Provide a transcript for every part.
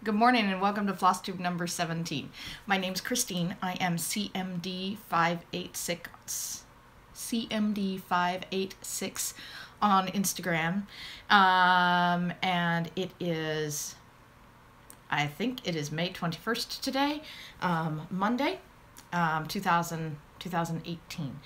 Good morning and welcome to FlossTube number 17. My name's Christine. I am CMD586 on Instagram. And it is, I think it is May 21st today, Monday, 2018.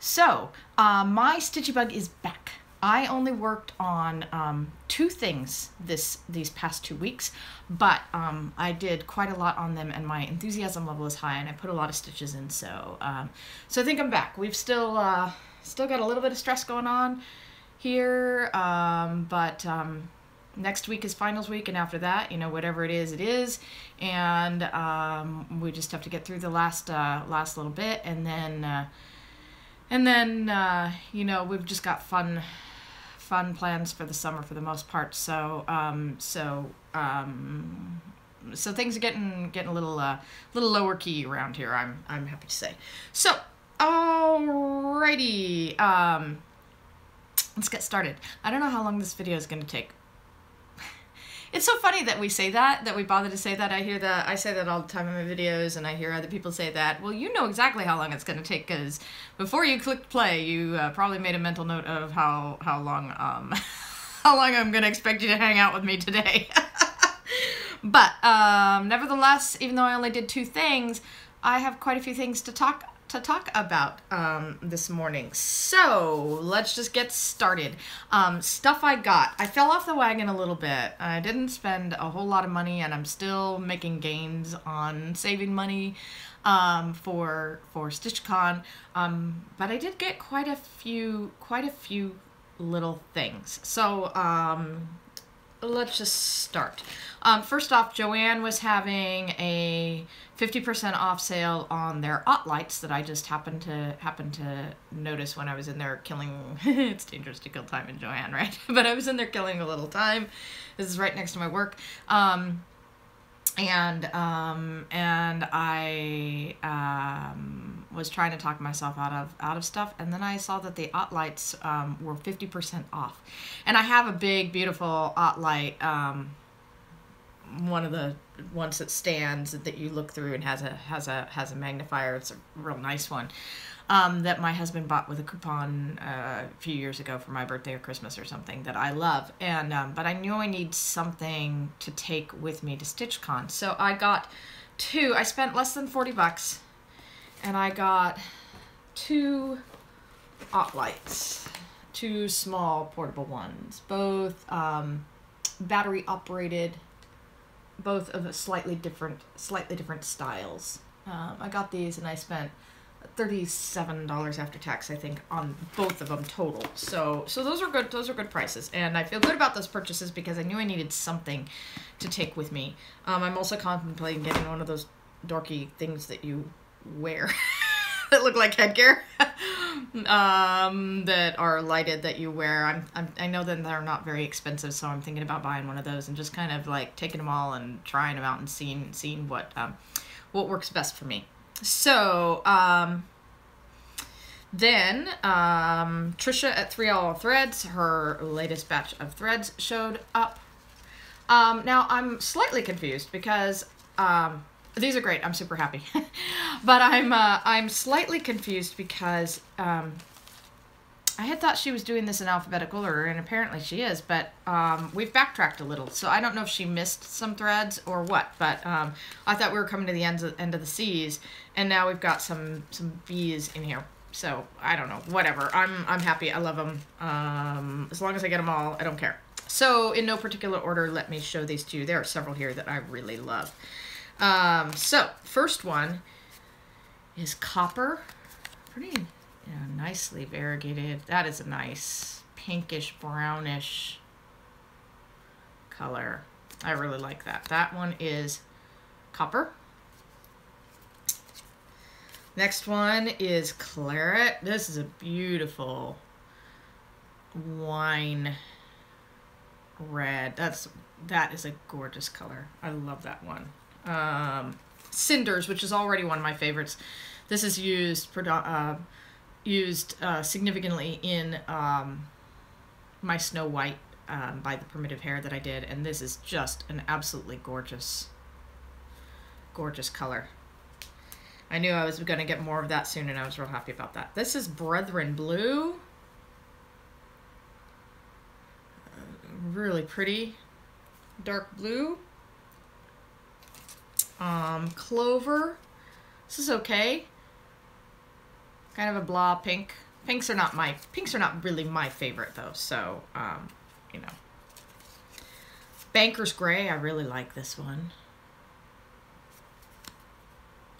So, my Stitchy Bug is back. I only worked on 2 things these past 2 weeks, but I did quite a lot on them, and my enthusiasm level is high, and I put a lot of stitches in. So so I think I'm back. We've still got a little bit of stress going on here, but next week is finals week, and after that, you know, whatever it is, and we just have to get through the last little bit, and then you know, we've just got fun plans for the summer for the most part. So so things are getting a little lower key around here, I'm happy to say. So alrighty, let's get started. I don't know how long this video is going to take. It's so funny that we say that we bother to say that. I say that all the time in my videos, and I hear other people say that. Well, you know exactly how long it's going to take, because before you clicked play, you probably made a mental note of how long how long I'm going to expect you to hang out with me today. But nevertheless, even though I only did 2 things, I have quite a few things to talk about this morning. So let's just get started. Stuff I got. I fell off the wagon a little bit. I didn't spend a whole lot of money, and I'm still making gains on saving money for StitchCon. But I did get quite a few little things. So let's just start. First off, Joann was having a 50% off sale on their lights that I just happened to notice when I was in there killing. It's dangerous to kill time in Joann, right? But I was in there killing a little time. This is right next to my work, and I was trying to talk myself out of stuff, and then I saw that the lights were 50% off, and I have a big, beautiful light. One of the ones that stands that you look through and has a magnifier. It's a real nice one that my husband bought with a coupon a few years ago for my birthday or Christmas or something, that I love. And but I knew I need something to take with me to StitchCon, so I got 2. I spent less than 40 bucks, and I got 2 lights, 2 small portable ones, both battery operated. Both of slightly different styles. I got these, and I spent $37 after tax, I think, on both of them total. So those are good. Those are good prices, and I feel good about those purchases because I knew I needed something to take with me. I'm also contemplating getting one of those dorky things that you wear that look like headgear, that are lighted, that you wear. I know that they're not very expensive, so I'm thinking about buying one of those and just kind of like taking them all and trying them out and seeing what works best for me. So then Trisha at 3 All Threads, her latest batch of threads showed up. Now I'm slightly confused because these are great. I'm super happy. But I'm slightly confused because I had thought she was doing this in alphabetical order, and apparently she is, but we've backtracked a little. So I don't know if she missed some threads or what, but I thought we were coming to the end of the C's, and now we've got some B's in here. So I don't know, whatever. I'm happy. I love them. As long as I get them all, I don't care. So in no particular order, let me show these to you. There are several here that I really love. So first one is copper, pretty nicely variegated. That is a nice pinkish brownish color. I really like that. That one is copper. Next one is claret. This is a beautiful wine red. That is a gorgeous color. I love that one. Cinders, which is already one of my favorites. This is used significantly in my Snow White by the primitive hair that I did, and this is just an absolutely gorgeous, gorgeous color. I knew I was going to get more of that soon, and I was real happy about that. This is Brethren Blue. Really pretty dark blue. Clover. This is okay. Kind of a blah pink. Pinks are not really my favorite though, so you know. Banker's Gray, I really like this one.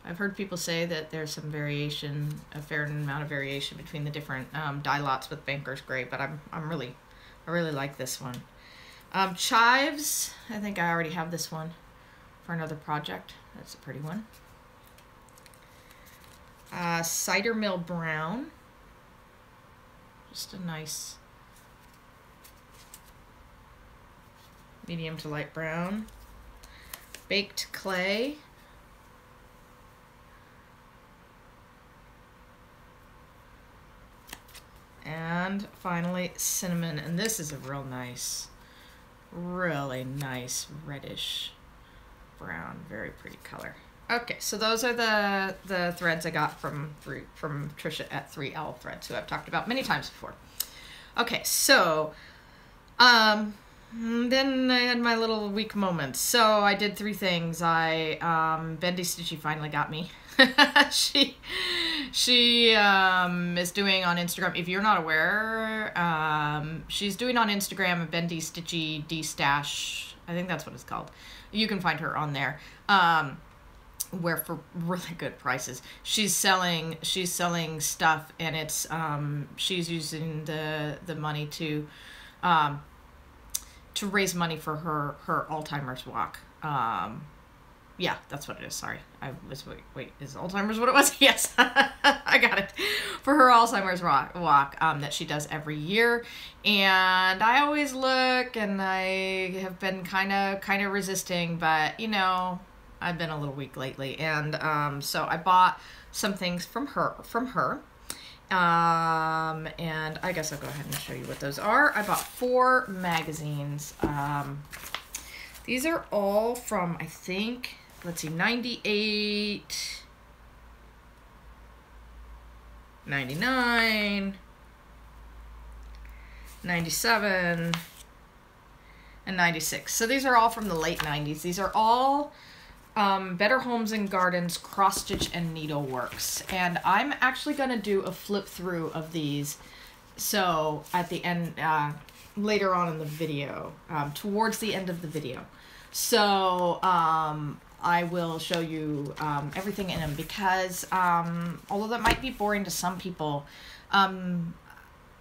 I've heard people say that there's some variation, a fair amount of variation between the different dye lots with Banker's Gray, but I really like this one. Chives, I think I already have this one for another project. That's a pretty one. Cider Mill Brown. Just a nice medium to light brown. Baked Clay. And finally, Cinnamon. And this is a really nice reddish brown. Very pretty color. Okay, so those are the threads I got from Trisha at 3L Threads, who I've talked about many times before. Okay, so then I had my little weak moments. So I did 3 things. Bendy Stitchy finally got me. she is doing on Instagram, if you're not aware, she's doing on Instagram a Bendy Stitchy D-Stash. I think that's what it's called. You can find her on there. Where for really good prices she's selling stuff, and it's she's using the money to raise money for her Alzheimer's walk. Yeah, that's what it is. Sorry, I was wait is Alzheimer's what it was? Yes. I got it. For her Alzheimer's walk that she does every year, and I always look, and I have been kind of resisting, but you know, I've been a little weak lately, and so I bought some things from her, and I guess I'll go ahead and show you what those are. I bought 4 magazines. These are all from, I think, let's see, 98, 99, 97, and 96. So these are all from the late 90s. These are all Better Homes and Gardens CrossStitch and Needleworks, and I'm actually going to do a flip through of these, so at the end, later on in the video, towards the end of the video. So I will show you everything in them, because although that might be boring to some people,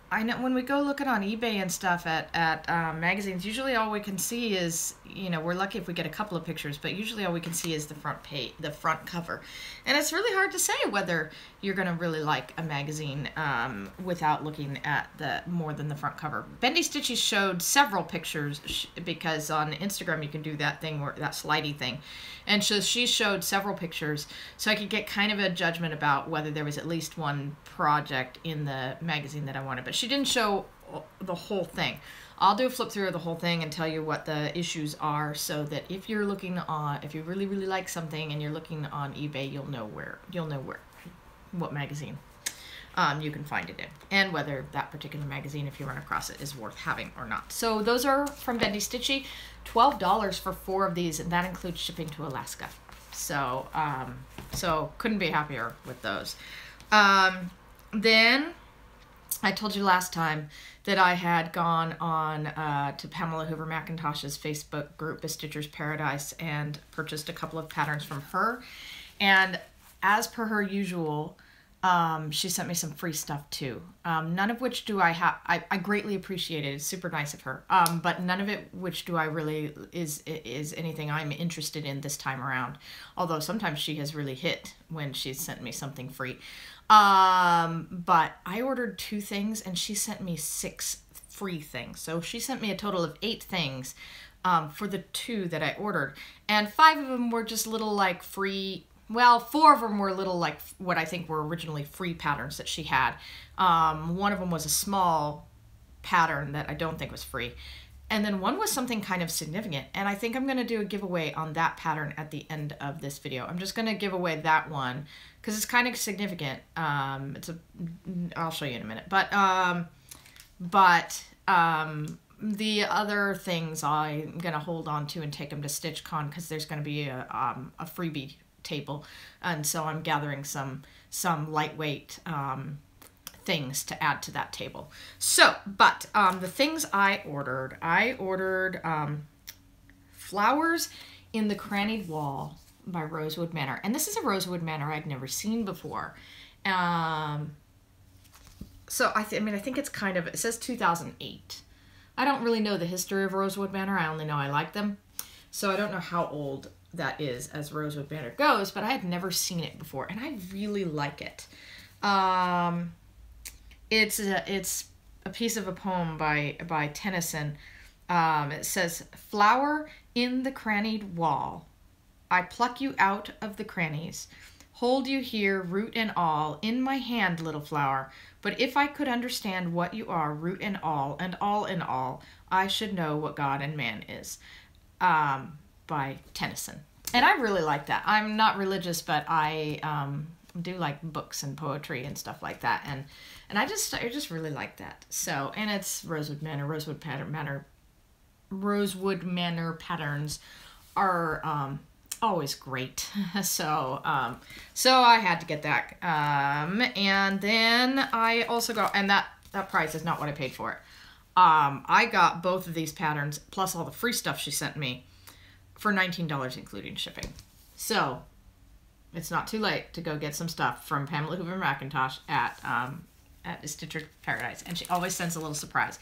I know when we go looking on eBay and stuff at magazines, usually all we can see is, you know, we're lucky if we get a couple of pictures, but usually all we can see is the front page, the front cover. And it's really hard to say whether you're going to really like a magazine without looking at more than the front cover. Bendy Stitchy showed several pictures, because on Instagram you can do that thing, that slidey thing. And so she showed several pictures, so I could get kind of a judgment about whether there was at least one project in the magazine that I wanted. But she didn't show the whole thing. I'll do a flip through of the whole thing and tell you what the issues are, so that if you're looking on, if you really like something and you're looking on eBay, you'll know what magazine you can find it in, and whether that particular magazine, if you run across it, is worth having or not. So those are from Bendy Stitchy. $12 for 4 of these, and that includes shipping to Alaska. So so couldn't be happier with those. Then I told you last time that I had gone on to Pamela Hoover McIntosh's Facebook group, A Stitcher's Paradise, and purchased a couple of patterns from her. And as per her usual, she sent me some free stuff too. None of which do I have. I greatly appreciate it. It's super nice of her. But none of it which do I really is anything I'm interested in this time around. Although sometimes she has really hit when she's sent me something free. But I ordered 2 things and she sent me 6 free things. So she sent me a total of 8 things for the 2 that I ordered. And 5 of them were just little like free. Well, 4 of them were little like what I think were originally free patterns that she had. One of them was a small pattern that I don't think was free. And then one was something kind of significant. And I think I'm going to do a giveaway on that pattern at the end of this video. I'm just going to give away that one because it's kind of significant. I'll show you in a minute. But the other things I'm going to hold on to and take them to StitchCon because there's going to be a freebie table. And so I'm gathering some lightweight things to add to that table. So, but the things I ordered Flowers in the Crannied Wall by Rosewood Manor. And this is a Rosewood Manor I'd never seen before. So I think it's kind of, it says 2008. I don't really know the history of Rosewood Manor. I only know I like them. So I don't know how old that is as Rosewood Manor goes, but I had never seen it before and I really like it. It's a piece of a poem by Tennyson. It says, "Flower in the crannied wall, I pluck you out of the crannies, hold you here, root and all, in my hand, little flower. But if I could understand what you are, root and all in all, I should know what God and man is." By Tennyson. And I really like that. I'm not religious, but I do like books and poetry and stuff like that. And I just really like that. So, and it's Rosewood Manor. Rosewood Manor patterns are always great. So I had to get that. And then I also got, and that price is not what I paid for it. I got both of these patterns plus all the free stuff she sent me for $19 including shipping. So it's not too late to go get some stuff from Pamela Hoover McIntosh at Stitcher Paradise, and she always sends a little surprise.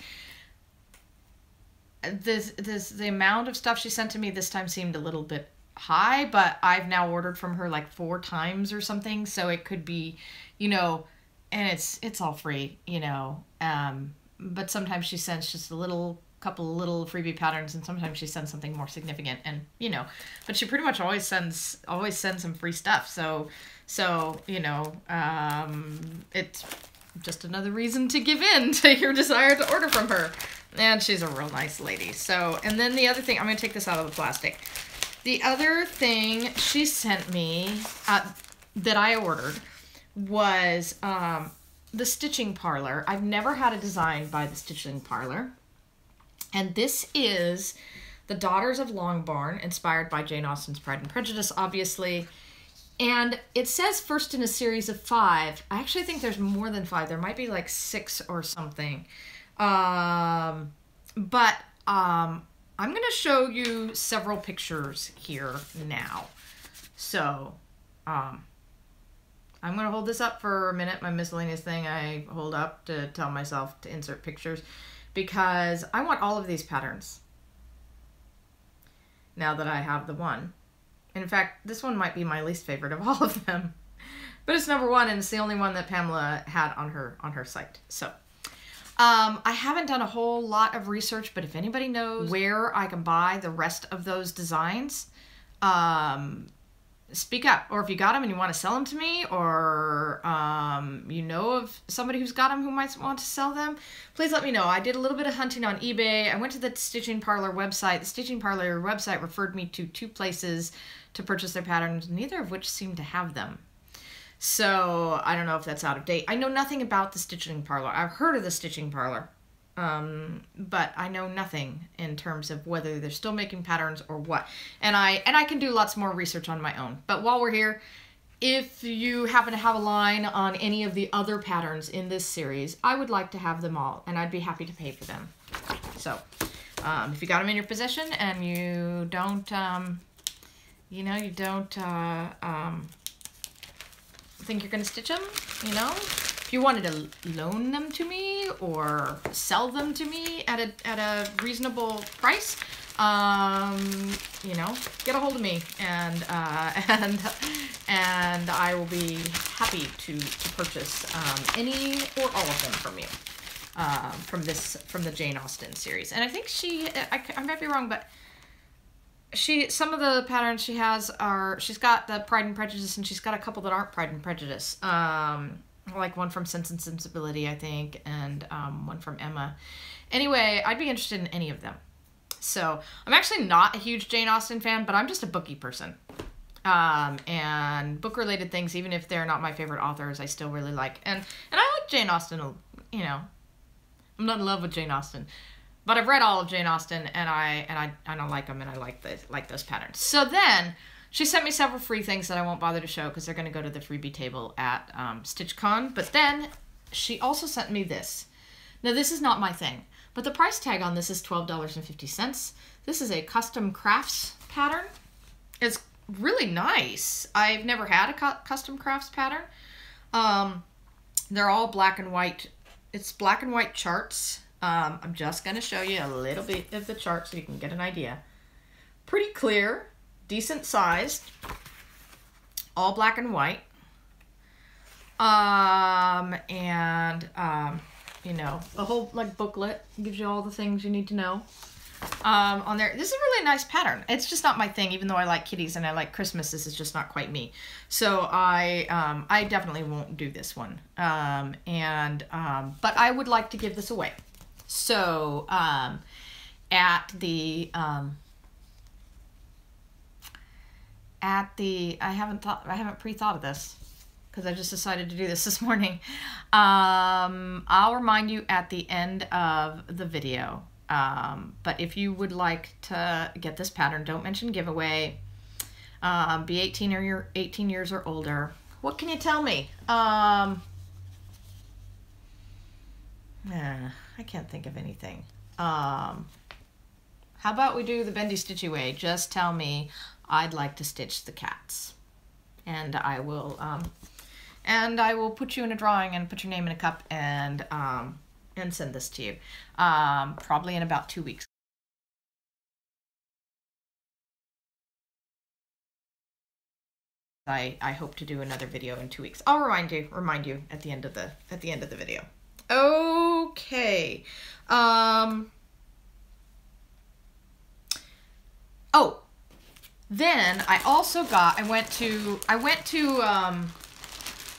The amount of stuff she sent to me this time seemed a little bit high, but I've now ordered from her like 4 times or something, so it could be, you know, and it's all free, you know. But sometimes she sends just a couple of little freebie patterns, and sometimes she sends something more significant, and you know, but she pretty much always sends some free stuff. So you know, it's just another reason to give in to your desire to order from her. And she's a real nice lady. So, and then the other thing, I'm going to take this out of the plastic. The other thing she sent me that I ordered was the Stitching Parlor. I've never had a design by the Stitching Parlor. And this is The Daughters of Longbourn, inspired by Jane Austen's Pride and Prejudice, obviously. And it says first in a series of 5. I actually think there's more than 5. There might be like 6 or something. I'm going to show you several pictures here now. So, I'm going to hold this up for a minute, my miscellaneous thing I hold up to tell myself to insert pictures, because I want all of these patterns now that I have the one. In fact, this one might be my least favorite of all of them, but it's number 1 and it's the only one that Pamela had on her site. So, I haven't done a whole lot of research, but if anybody knows where I can buy the rest of those designs, speak up. Or if you got them and you want to sell them to me, or you know of somebody who's got them who might want to sell them, please let me know. I did a little bit of hunting on eBay. I went to the Stitching Parlor website. The Stitching Parlor website referred me to 2 places to purchase their patterns, neither of which seemed to have them. So I don't know if that's out of date. I know nothing about the Stitching Parlor. I've heard of the Stitching Parlor, but I know nothing in terms of whether they're still making patterns or what. And I can do lots more research on my own. But while we're here, if you happen to have a line on any of the other patterns in this series, I would like to have them all, and I'd be happy to pay for them. So if you got them in your possession and you don't, think you're gonna stitch them, you know, if you wanted to loan them to me or sell them to me at a reasonable price, you know, get a hold of me, and I will be happy to purchase any or all of them from you, from the Jane Austen series. And I think I might be wrong, but some of the patterns she has she's got the Pride and Prejudice, and she's got a couple that aren't Pride and Prejudice. Like one from Sense and Sensibility, I think, and one from Emma. Anyway, I'd be interested in any of them. So I'm actually not a huge Jane Austen fan, but I'm just a booky person. And book-related things, even if they're not my favorite authors, I still really like. And I like Jane Austen, you know. I'm not in love with Jane Austen, but I've read all of Jane Austen, and I don't like them, and I like those patterns. So then she sent me several free things that I won't bother to show because they're going to go to the freebie table at StitchCon. But then she also sent me this. Now, this is not my thing, but the price tag on this is $12.50. This is a custom crafts pattern. It's really nice. I've never had a custom crafts pattern. They're all black and white. It's black and white charts. I'm just going to show you a little bit of the chart so you can get an idea. Pretty clear. Decent sized, all black and white, you know, a whole like booklet gives you all the things you need to know on there. This is a really nice pattern. It's just not my thing, even though I like kitties and I like Christmas. This is just not quite me. So I definitely won't do this one. But I would like to give this away. So at the I haven't pre-thought of this because I just decided to do this morning. I'll remind you at the end of the video. But if you would like to get this pattern, don't mention giveaway. Be 18 or you're 18 years or older. What can you tell me? I can't think of anything. How about we do the bendy stitchy way? Just tell me I'd like to stitch the cats, and I will put you in a drawing and put your name in a cup and send this to you, probably in about 2 weeks. I hope to do another video in 2 weeks. I'll remind you at the end of the video. Okay. Oh. Then I also got, I went to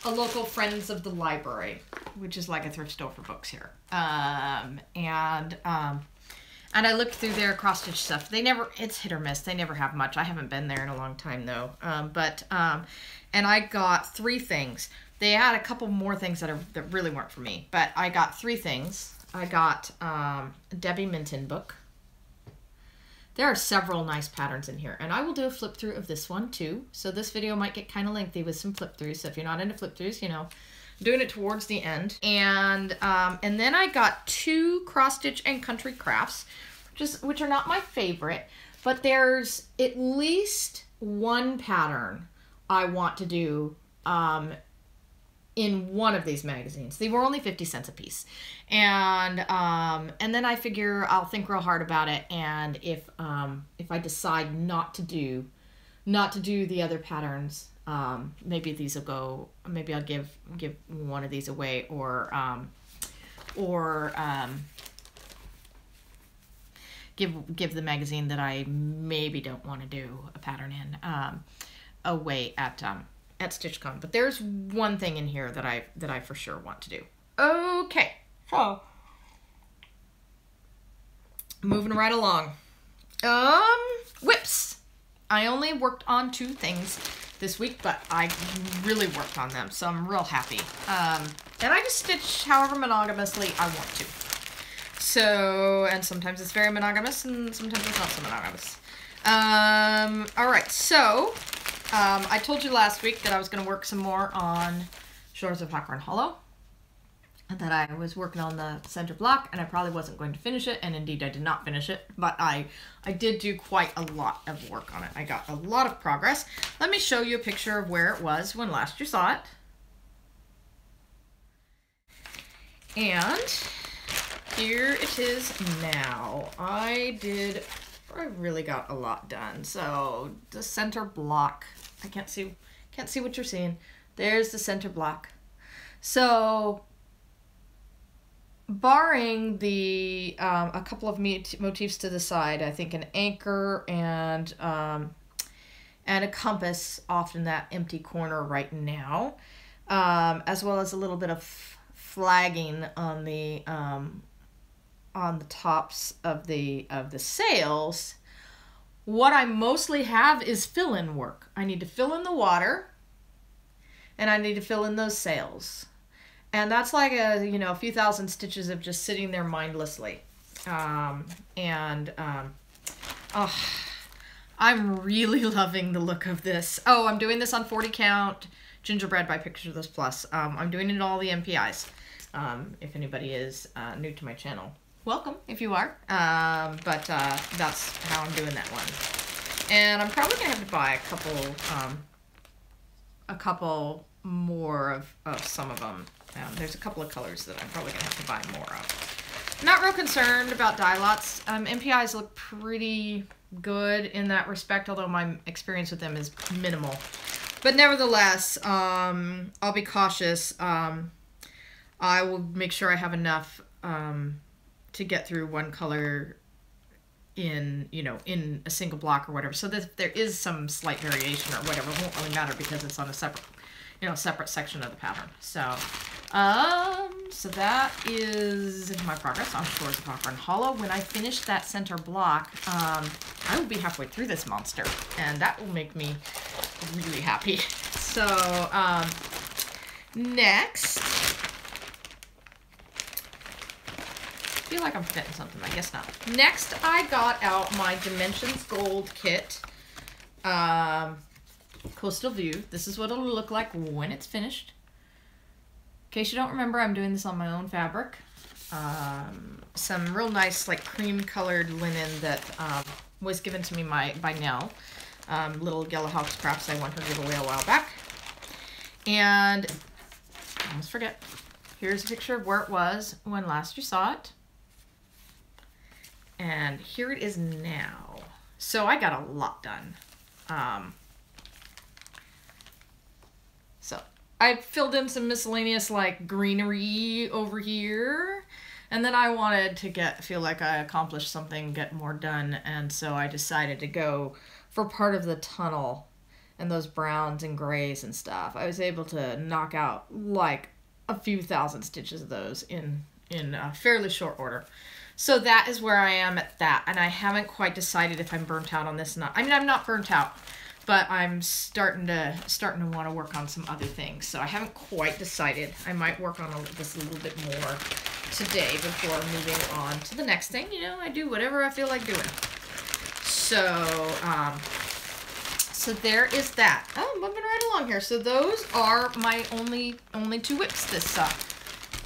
a local Friends of the Library, which is like a thrift store for books here. And I looked through their cross-stitch stuff. It's hit or miss. They never have much. I haven't been there in a long time though. And I got 3 things. They had a couple more things that really weren't for me, but I got 3 things. I got a Debbie Minton book. There are several nice patterns in here, and I will do a flip through of this one too. So this video might get kind of lengthy with some flip throughs. So if you're not into flip throughs, you know, I'm doing it towards the end. And then I got 2 cross-stitch and country crafts, which are not my favorite, but there's at least one pattern I want to do in one of these magazines. They were only 50 cents a piece. And then I figure I'll think real hard about it, and if I decide not to do the other patterns, maybe these will go, maybe I'll give one of these away, or give the magazine that I maybe don't want to do a pattern in away at StitchCon. But there's one thing in here that I for sure want to do. Okay, so moving right along. WIPS. I only worked on 2 things this week, but I really worked on them, so I'm real happy. And I just stitch however monogamously I want to. So, and sometimes it's very monogamous, and sometimes it's not so monogamous. All right, so I told you last week that I was going to work some more on Shores of Hawthorne Hollow, and that I was working on the center block, and I probably wasn't going to finish it, and indeed I did not finish it, but I did do quite a lot of work on it. I got a lot of progress. Let me show you a picture of where it was when last you saw it. And here it is now. I really got a lot done. So the center block, I can't see what you're seeing. There's the center block. So barring the a couple of motifs to the side, I think an anchor and a compass off in that empty corner right now, as well as a little bit of flagging on on the tops of the sails, what I mostly have is fill-in work. I need to fill in the water, and I need to fill in those sails. And that's like a few thousand stitches of just sitting there mindlessly. Oh, I'm really loving the look of this. Oh, I'm doing this on 40 count gingerbread by Picture This Plus. I'm doing it in all the MPIs. If anybody is new to my channel, welcome if you are. But that's how I'm doing that one. And I'm probably gonna have to buy a couple more of some of them. There's a couple of colors that I'm probably gonna have to buy more of. Not real concerned about dye lots. MPIs look pretty good in that respect, although my experience with them is minimal. But nevertheless, I'll be cautious. I will make sure I have enough to get through one color in a single block or whatever. So that if there is some slight variation or whatever, it won't really matter because it's on a separate section of the pattern. So, so that is my progress on Shores of Copper and Hollow. When I finish that center block, I will be halfway through this monster, and that will make me really happy. So, next, I feel like I'm forgetting something. I guess not. Next, I got out my Dimensions Gold kit. Coastal View. This is what it'll look like when it's finished. In case you don't remember, I'm doing this on my own fabric. Some real nice, like, cream-colored linen that was given to me by Nell. Little Yellow Hawks Crafts. I won her giveaway a while back. And I almost forget. Here's a picture of where it was when last you saw it. And here it is now. So I got a lot done. So I filled in some miscellaneous like greenery over here. And then I wanted to feel like I accomplished something, get more done. And so I decided to go for part of the tunnel and those browns and grays and stuff. I was able to knock out like a few thousand stitches of those in fairly short order. So that is where I am at that, and I haven't quite decided if I'm burnt out on this or not. I mean, I'm not burnt out, but I'm starting to want to work on some other things. So I haven't quite decided. I might work on this a little bit more today before moving on to the next thing. I do whatever I feel like doing. So, so there is that. Oh, I'm moving right along here. So those are my only 2 WIPs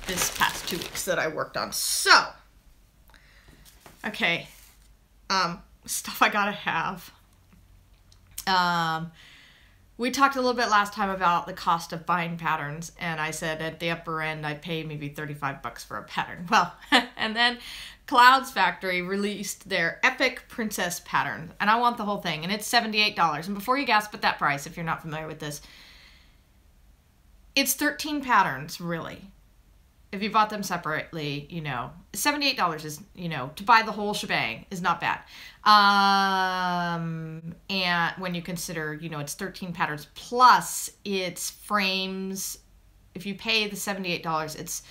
this past 2 weeks that I worked on. So. Okay, stuff I gotta have. We talked a little bit last time about the cost of buying patterns, and I said at the upper end I'd pay maybe 35 bucks for a pattern. Well, and then Clouds Factory released their Epic Princess pattern, and I want the whole thing, and it's $78. And before you gasp at that price, if you're not familiar with this, it's 13 patterns, really. If you bought them separately, $78 is, to buy the whole shebang is not bad. And when you consider, it's 13 patterns plus it's frames. If you pay the $78, it's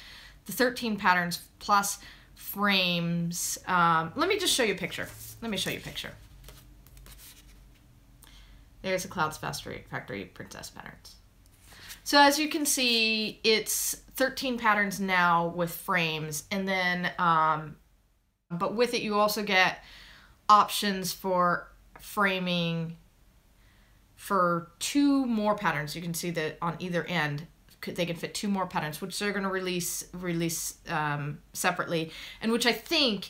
the 13 patterns plus frames. Let me just show you a picture. Let me show you a picture. There's a Clouds Factory Princess patterns. So as you can see, it's 13 patterns now with frames, and then, but with it you also get options for framing for 2 more patterns. You can see that on either end, they can fit 2 more patterns, which they're going to release separately, and which I think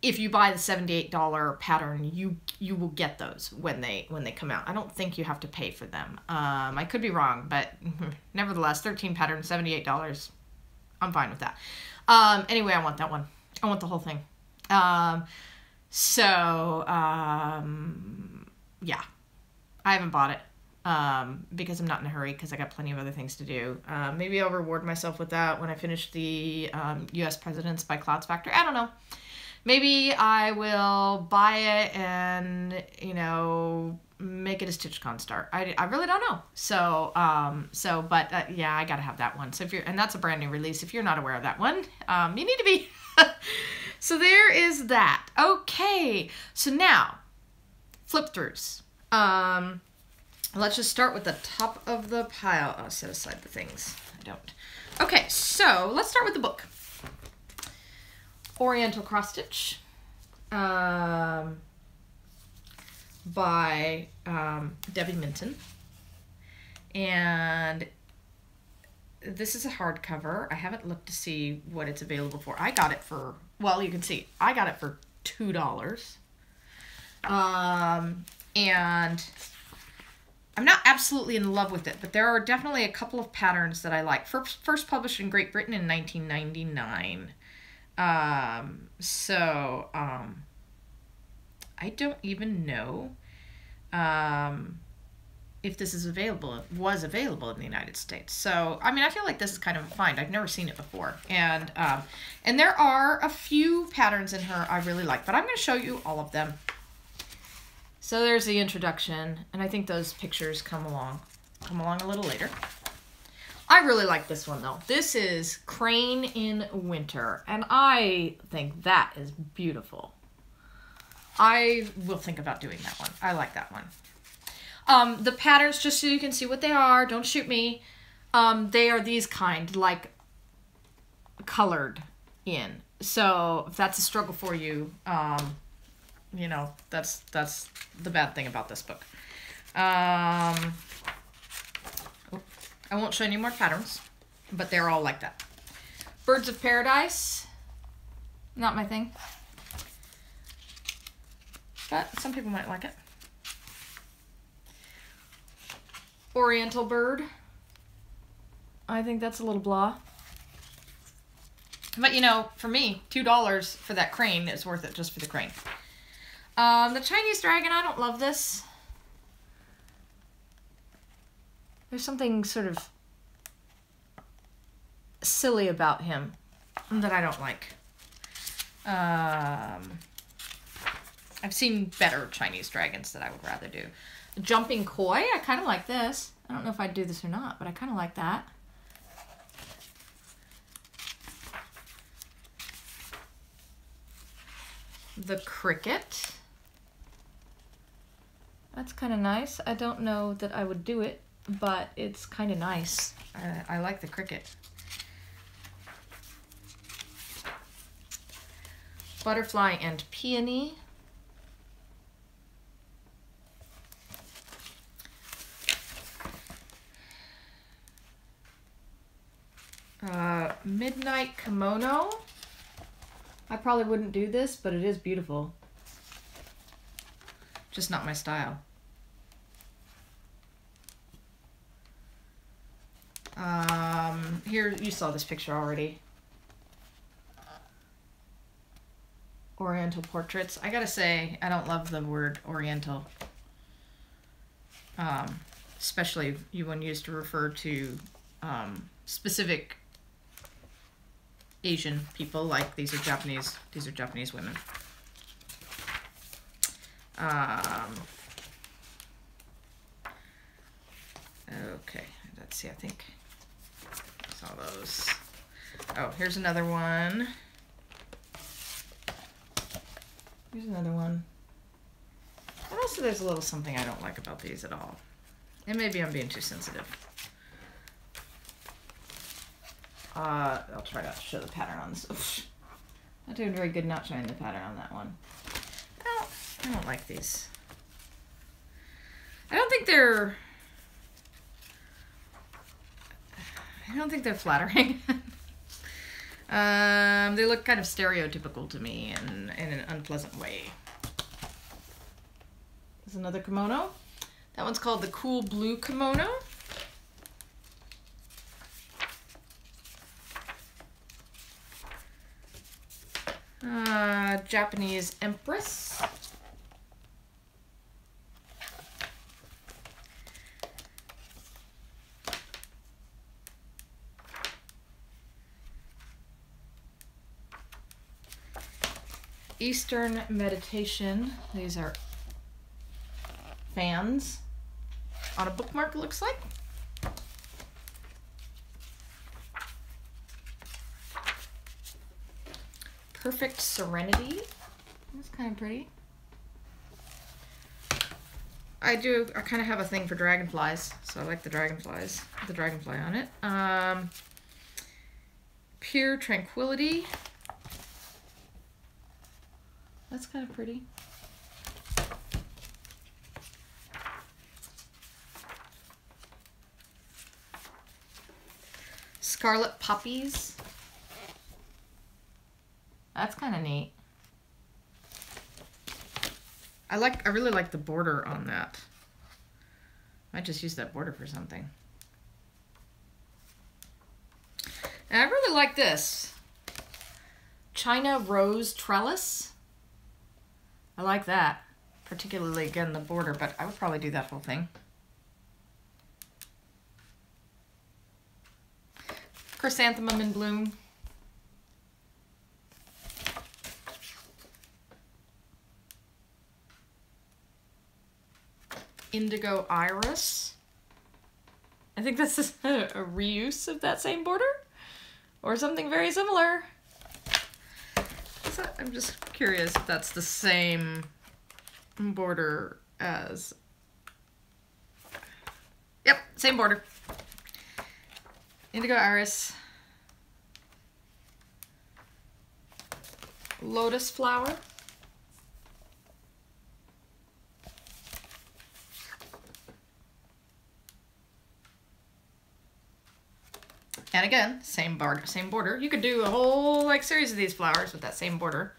if you buy the $78 pattern, you will get those when they come out. I don't think you have to pay for them. I could be wrong, but nevertheless, 13 patterns, $78. I'm fine with that. Anyway, I want that one. I want the whole thing. Yeah, I haven't bought it because I'm not in a hurry because I got plenty of other things to do. Maybe I'll reward myself with that when I finish the U.S. Presidents by Clouds Factory. I don't know. Maybe I will buy it and, make it a StitchCon start. I really don't know. So, yeah, I gotta have that one. So and that's a brand new release. If you're not aware of that one, you need to be. So there is that. Okay, so now, flip throughs. Let's just start with the top of the pile. I'll set aside the things. I don't. Okay, so let's start with the book. Oriental CrossStitch by Debbie Minton. And this is a hardcover. I haven't looked to see what it's available for. I got it for, well, you can see, I got it for $2. And I'm not absolutely in love with it, but there are definitely a couple of patterns that I like. First published in Great Britain in 1999. I don't even know if this is was available in the United States. So, I mean, I feel like this is kind of a find. I've never seen it before. And there are a few patterns in her I really like, but I'm going to show you all of them. So there's the introduction, and I think those pictures come along a little later. I really like this one though. This is Crane in Winter, and I think that is beautiful. I will think about doing that one. I like that one. The patterns, just so you can see what they are, don't shoot me. They are these kind, like colored in. So if that's a struggle for you, you know, that's the bad thing about this book. I won't show any more patterns, but they're all like that. Birds of Paradise, not my thing, but some people might like it. Oriental Bird, I think that's a little blah. But you know, for me, $2 for that crane is worth it just for the crane. The Chinese dragon, I don't love this. There's something sort of silly about him that I don't like. I've seen better Chinese dragons that I would rather do. Jumping Koi, I kind of like this. I don't know if I'd do this or not, but I kind of like that. The Cricket. That's kind of nice. I don't know that I would do it, but it's kind of nice. I like the Cricket. Butterfly and Peony. Midnight Kimono. I probably wouldn't do this, but it is beautiful. Just not my style. Here, you saw this picture already. Oriental Portraits. I gotta say, I don't love the word Oriental. Especially when used to refer to specific Asian people, like these are Japanese women. Okay, let's see, I think I saw those. Oh, here's another one. Here's another one. And also there's a little something I don't like about these at all. And maybe I'm being too sensitive. I'll try to show the pattern on this. Oof. Not doing very good not showing the pattern on that one. I don't like these. I don't think they're flattering. They look kind of stereotypical to me in an unpleasant way. There's another kimono. That one's called the Cool Blue Kimono. Japanese Empress. Eastern Meditation. These are fans on a bookmark, it looks like. Perfect Serenity. That's kind of pretty. I kind of have a thing for dragonflies, so I like the dragonflies, the dragonfly on it. Pure Tranquility. That's kind of pretty. Scarlet Poppies. That's kind of neat. I really like the border on that. Might just use that border for something. And I really like this. China Rose Trellis. I like that. Particularly, again, the border, but I would probably do that whole thing. Chrysanthemum in Bloom. Indigo Iris. I think this is a reuse of that same border or something very similar. So I'm just curious if that's the same border as... Yep, same border. Indigo Iris. Lotus Flower. And again, same border. You could do a whole like series of these flowers with that same border.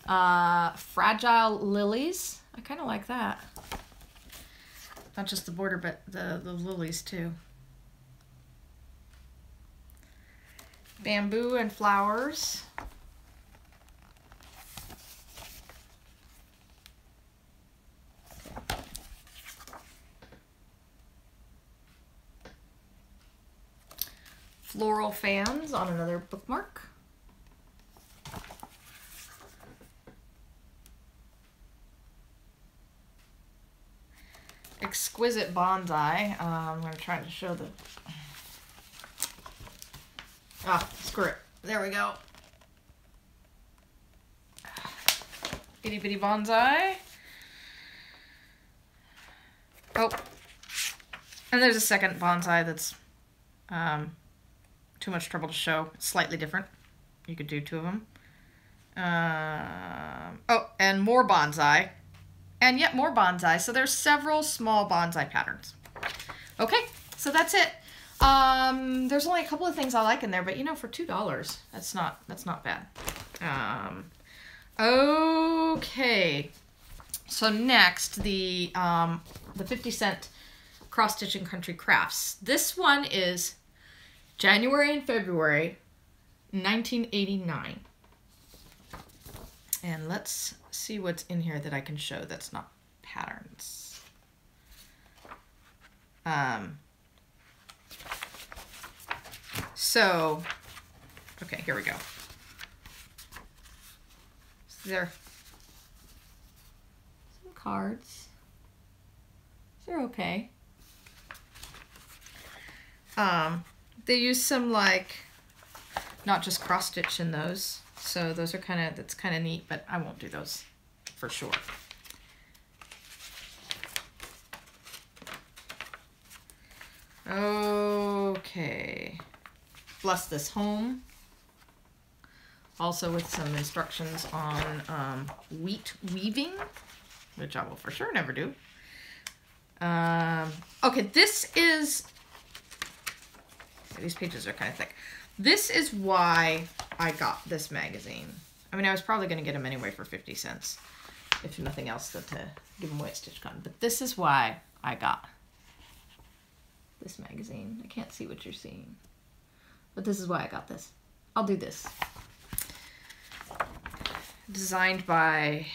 Fragile Lilies. I kind of like that. Not just the border, but the lilies too. Bamboo and Flowers. Floral Fans on another bookmark. Exquisite Bonsai. I'm going to try to show the... Ah, screw it. There we go. Itty Bitty Bonsai. Oh. And there's a second bonsai that's... too much trouble to show. It's slightly different. You could do two of them. Oh, and more bonsai. And yet more bonsai. So there's several small bonsai patterns. Okay, so that's it. There's only a couple of things I like in there, but you know, for $2, that's not bad. Okay. So next, the 50-cent cross-stitch and country crafts. This one is January and February 1989. And let's see what's in here that I can show that's not patterns. So, okay, here we go. So there are some cards. They're okay. They use some like, not just cross stitch in those. So those are that's kind of neat, but I won't do those for sure. Okay. Bless This Home. Also with some instructions on wheat weaving, which I will for sure never do. Okay, this is... These pages are kind of thick. This is why I got this magazine. I mean, I was probably going to get them anyway for 50 cents, if nothing else, to give them away at StitchCon. But this is why I got this magazine. I can't see what you're seeing, but this is why I got this. I'll do this. Designed by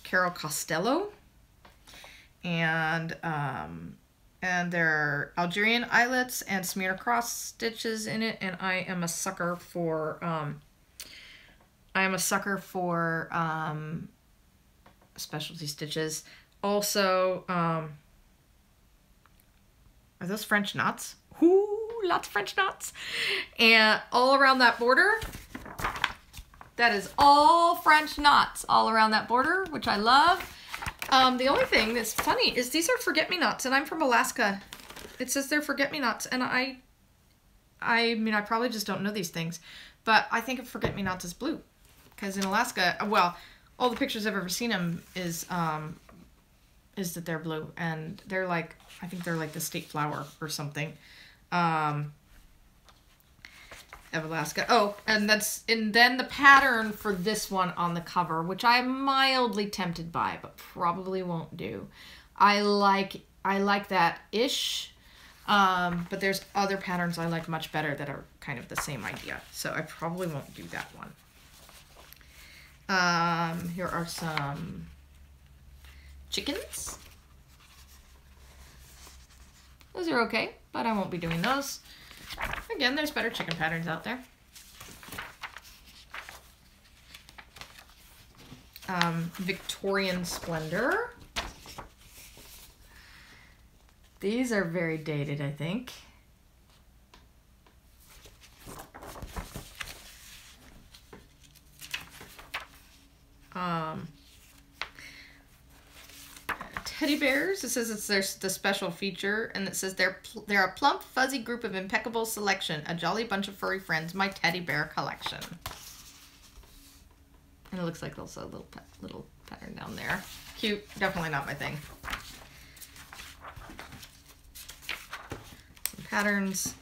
Carol Costello, and there are Algerian eyelets and Smyrna cross stitches in it, and I am a sucker for specialty stitches. Also, are those French knots? Ooh, lots of French knots. And all around that border, That is all French knots all around that border, which I love. The only thing that's funny is these are forget-me-nots, and I'm from Alaska. It says they're forget-me-nots, and I mean, I probably just don't know these things, but I think of forget-me-nots as blue, because in Alaska, well, all the pictures I've ever seen them is that they're blue, and they're like, I think they're like the state flower or something. Of Alaska. Oh, and then the pattern for this one on the cover, which I'm mildly tempted by, but probably won't do. I like that ish, but there's other patterns I like much better that are kind of the same idea. So I probably won't do that one. Here are some chickens. Those are okay, but I won't be doing those. Again, there's better chicken patterns out there. Victorian Splendor. These are very dated, I think. Teddy bears. It says it's the special feature, and it says they're a plump, fuzzy group of impeccable selection, a jolly bunch of furry friends, my teddy bear collection. And it looks like also a little pattern down there. Cute. Definitely not my thing. Some patterns.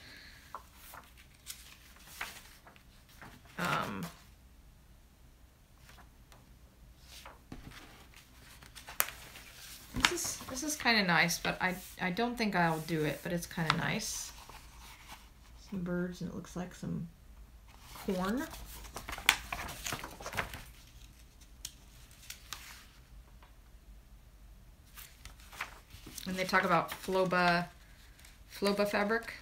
This is kind of nice, but I don't think I'll do it, but it's kind of nice. Some birds, and it looks like some corn. And they talk about floba fabric.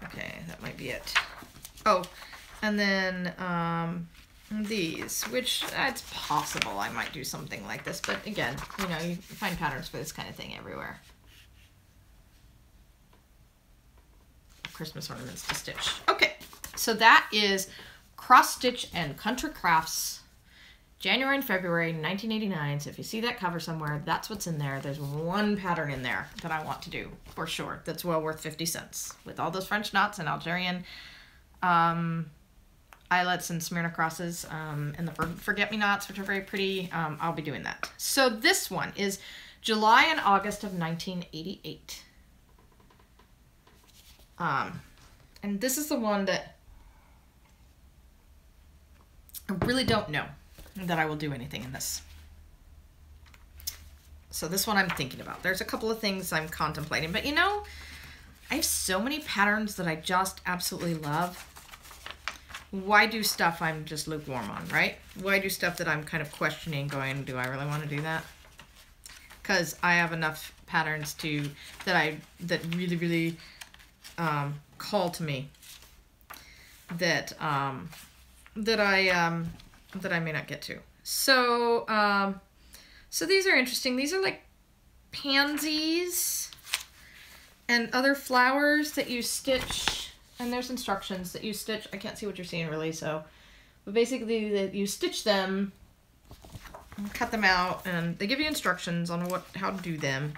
Okay, that might be it. Oh, and then these, which it's possible I might do something like this, but again, you know, you find patterns for this kind of thing everywhere. Christmas ornaments to stitch. Okay, so that is CrossStitch and Country Crafts, January and February 1989. So if you see that cover somewhere, that's what's in there. There's one pattern in there that I want to do for sure. That's well worth 50 cents with all those French knots and Algerian eyelets and Smyrna crosses, and the forget-me-nots, which are very pretty. I'll be doing that. So this one is July and August of 1988. And this is the one that I really don't know that I will do anything in this. So this one I'm thinking about. There's a couple of things I'm contemplating, but you know, I have so many patterns that I just absolutely love. Why do stuff I'm just lukewarm on, right? Why do stuff that I'm kind of questioning, going, do I really want to do that? Because I have enough patterns that really, really call to me that I may not get to. So so these are interesting. These are like pansies and other flowers that you stitch. And there's instructions that you stitch. I can't see what you're seeing really, so. But basically, that you stitch them, cut them out, and they give you instructions on how to do them.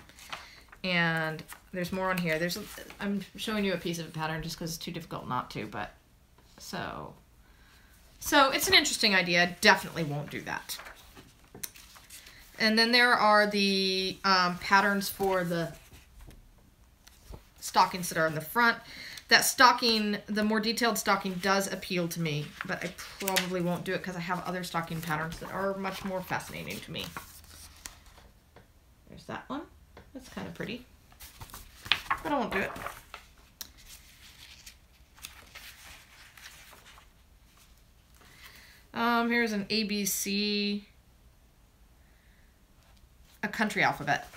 And there's more on here. I'm showing you a piece of a pattern just because it's too difficult not to, but so it's an interesting idea. Definitely won't do that. And then there are the patterns for the stockings that are in the front. That stocking, the more detailed stocking does appeal to me, but I probably won't do it because I have other stocking patterns that are much more fascinating to me. There's that one. That's kind of pretty, but I won't do it. Here's an ABC, a country alphabet.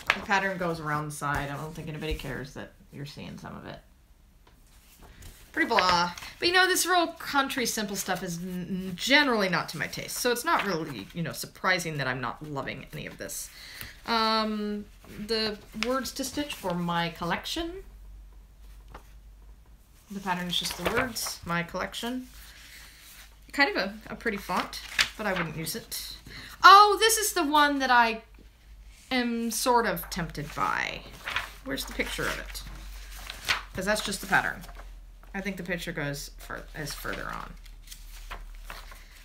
The pattern goes around the side. I don't think anybody cares that you're seeing some of it. Pretty blah. But you know, this real country simple stuff is generally not to my taste. So it's not really, you know, surprising that I'm not loving any of this. The words to stitch for my collection. The pattern is just the words, my collection. Kind of a pretty font, but I wouldn't use it. Oh, this is the one that I am sort of tempted by. Where's the picture of it? Because that's just the pattern. I think the picture goes further on.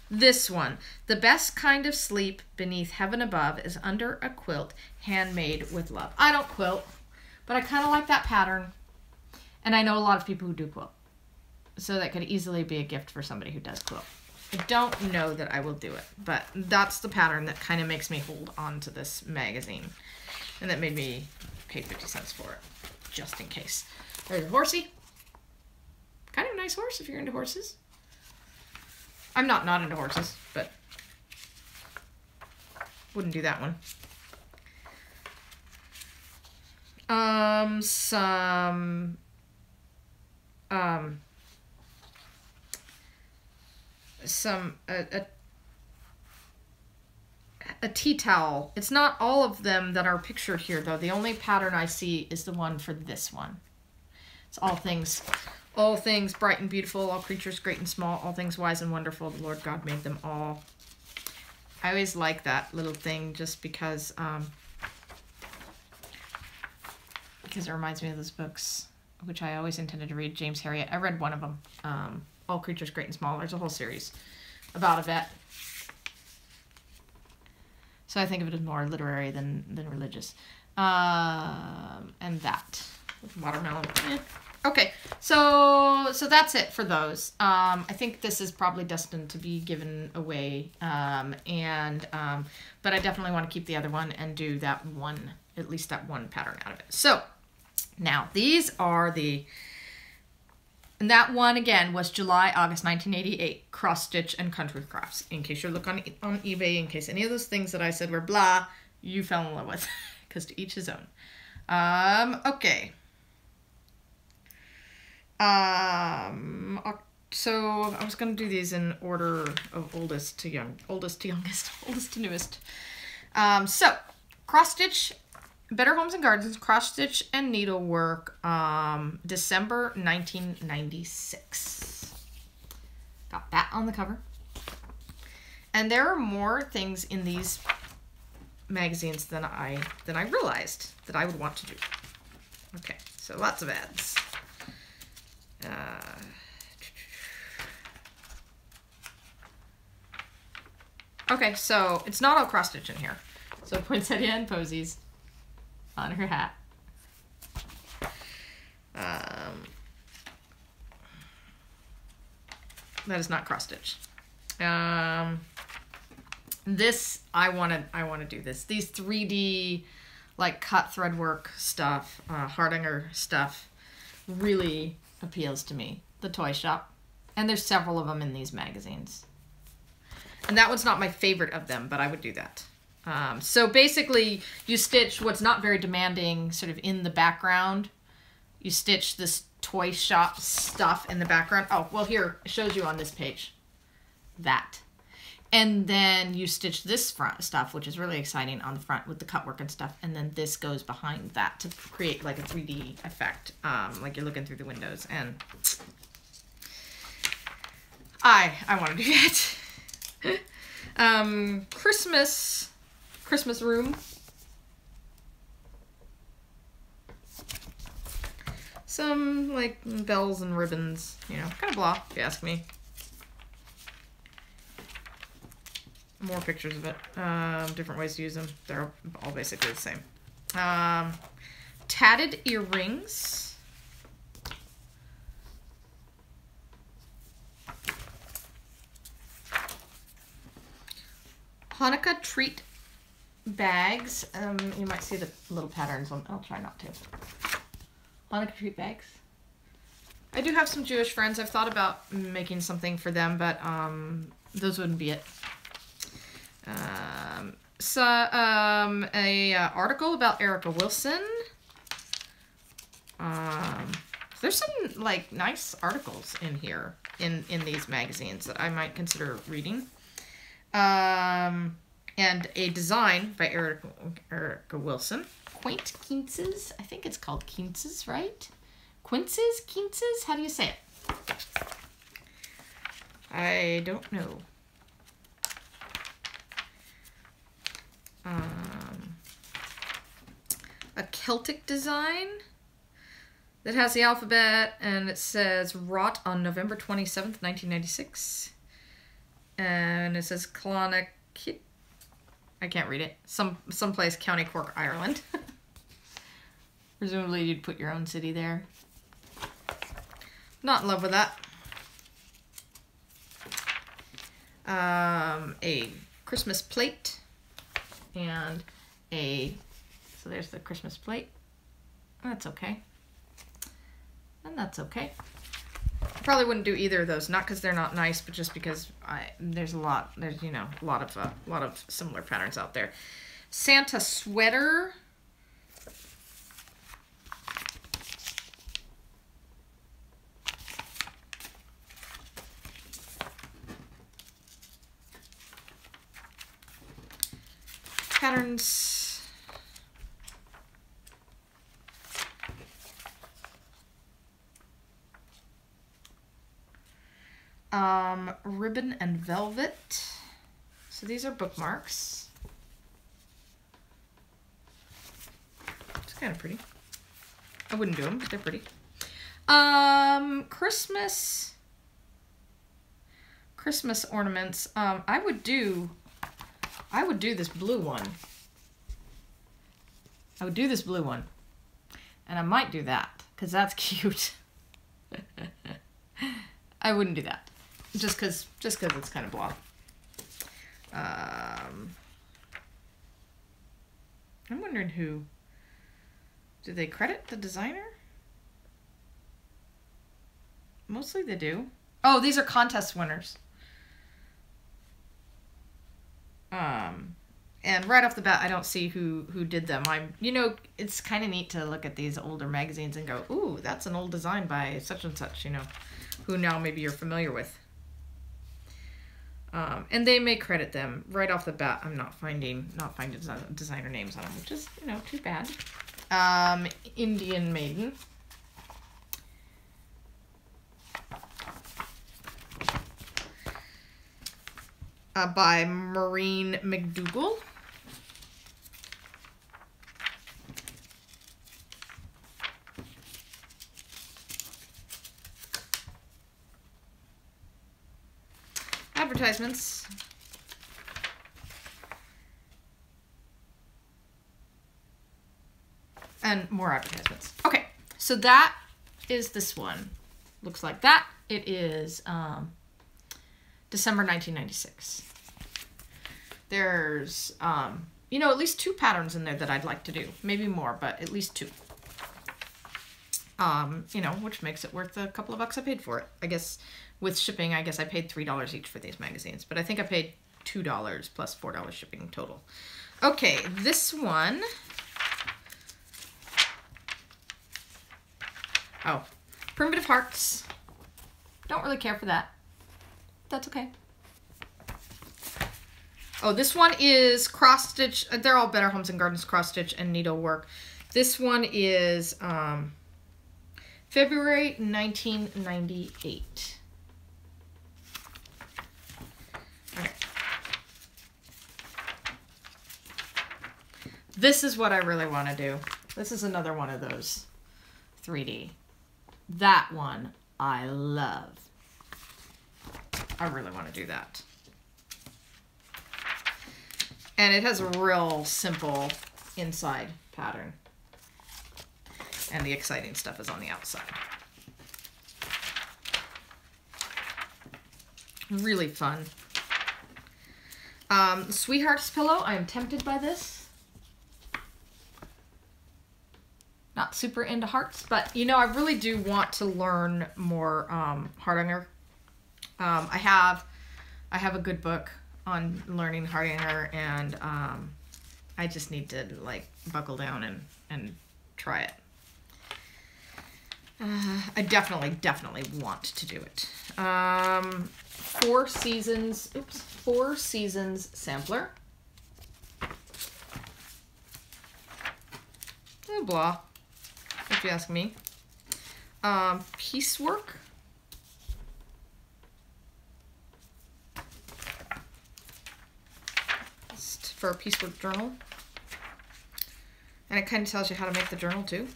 This one. The best kind of sleep beneath heaven above is under a quilt, handmade with love. I don't quilt, but I kind of like that pattern. And I know a lot of people who do quilt. So that could easily be a gift for somebody who does quilt. I don't know that I will do it, but that's the pattern that kind of makes me hold on to this magazine. And that made me pay 50 cents for it, just in case. There's a horsey. Kind of a nice horse if you're into horses. I'm not into horses, but wouldn't do that one. A tea towel. It's not all of them that are pictured here, though. The only pattern I see is the one for this one. It's all things bright and beautiful, all creatures great and small, all things wise and wonderful. The Lord God made them all. I always like that little thing just because it reminds me of those books, which I always intended to read, James Herriot. I read one of them, All Creatures Great and Small. There's a whole series about a vet. So I think of it as more literary than religious. And that. Watermelon. Okay, so that's it for those. I think this is probably destined to be given away. But I definitely want to keep the other one and do that one, at least that one pattern out of it. So now these are and that one again was July, August 1988, CrossStitch and Country Crafts. In case you're looking on eBay, in case any of those things that I said were blah, you fell in love with, because to each his own. Okay. So I was going to do these in order of oldest to youngest, oldest to newest. So CrossStitch, Better Homes and Gardens, CrossStitch and Needlework, December 1996. Got that on the cover. And there are more things in these magazines than I realized that I would want to do. Okay, so lots of ads. Okay, so it's not all cross-stitch in here. So poinsettia and posies on her hat. That is not cross-stitch. This I want to do this. These 3D like cut thread work stuff, Hardanger stuff, really appeals to me. The toy shop, and there's several of them in these magazines. And that one's not my favorite of them, but I would do that. So basically, you stitch what's not very demanding sort of in the background. You stitch this toy shop stuff in the background. Oh, well, here, it shows you on this page. That. And then you stitch this front stuff, which is really exciting, on the front with the cut work and stuff. And then this goes behind that to create like a 3D effect, like you're looking through the windows. And I want to do that. Christmas room. Some like bells and ribbons, you know, kind of blah, if you ask me. More pictures of it. Different ways to use them. They're all basically the same. Tatted earrings. Hanukkah treat bags. You might see the little patterns on. I'll try not to. Hanukkah treat bags. I do have some Jewish friends. I've thought about making something for them, but those wouldn't be it. Article about Erica Wilson. There's some like nice articles in here in these magazines that I might consider reading. And a design by Erica Wilson. Quaint Quinces. I think it's called Quinces, right? Quinces? Quinces? How do you say it? I don't know. A Celtic design that has the alphabet, and it says wrought on November 27th, 1996. And it says Clonakilty. I can't read it. Someplace, County Cork, Ireland. Presumably you'd put your own city there. Not in love with that. A Christmas plate and so there's the Christmas plate. That's okay. And that's okay. I probably wouldn't do either of those, not because they're not nice, but just because there's you know, a lot of similar patterns out there. Santa sweater. Patterns. Ribbon and velvet. So these are bookmarks. It's kind of pretty. I wouldn't do them, but they're pretty. Christmas ornaments. I would do this blue one. I would do this blue one. And I might do that, because that's cute. I wouldn't do that. Just because it's kind of blah. I'm wondering who... Do they credit the designer? Mostly they do. Oh, these are contest winners. And right off the bat, I don't see who did them. You know, it's kind of neat to look at these older magazines and go, ooh, that's an old design by such and such, you know, who now maybe you're familiar with. And they may credit them right off the bat. I'm not finding designer names on them, which is, you know, too bad. Indian Maiden. By Maureen McDougall. Advertisements. And more advertisements. Okay, so that is this one. Looks like that. It is December 1996. There's, you know, at least 2 patterns in there that I'd like to do. Maybe more, but at least 2. You know, which makes it worth a couple of bucks I paid for it. I guess with shipping, I guess I paid $3 each for these magazines, but I think I paid $2 plus $4 shipping total. Okay, this one. Oh, Primitive Hearts. Don't really care for that. That's okay. Oh, this one is CrossStitch. They're all Better Homes and Gardens CrossStitch and needlework. This one is February 1998. Okay. This is what I really want to do. This is another one of those 3D. That one I love. I really want to do that. And it has a real simple inside pattern. And the exciting stuff is on the outside. Really fun. Sweetheart's Pillow. I am tempted by this. Not super into hearts, but you know, I really do want to learn more Hardanger. I have a good book on learning Hardanger, and I just need to like buckle down and try it. I definitely want to do it. 4 Seasons sampler. Blah, if you ask me. piecework. For a piecework journal. And it kind of tells you how to make the journal too.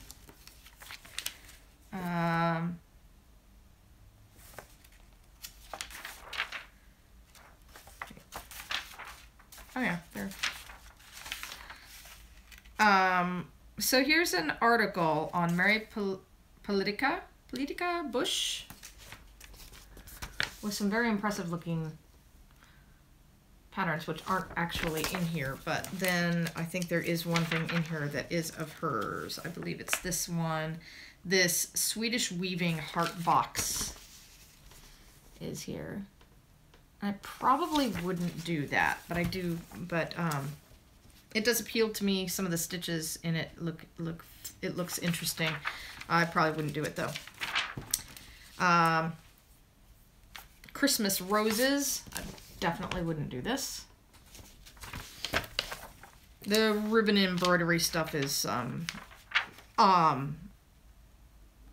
Oh yeah, there. So here's an article on Mary Politica Bush with some very impressive looking patterns, which aren't actually in here, but then I think there is one thing in here that is of hers. I believe it's this one. This Swedish weaving heart box is here. I probably wouldn't do that, but I do, but it does appeal to me. Some of the stitches in it it looks interesting. I probably wouldn't do it though. Christmas roses. I definitely wouldn't do this. The ribbon embroidery stuff is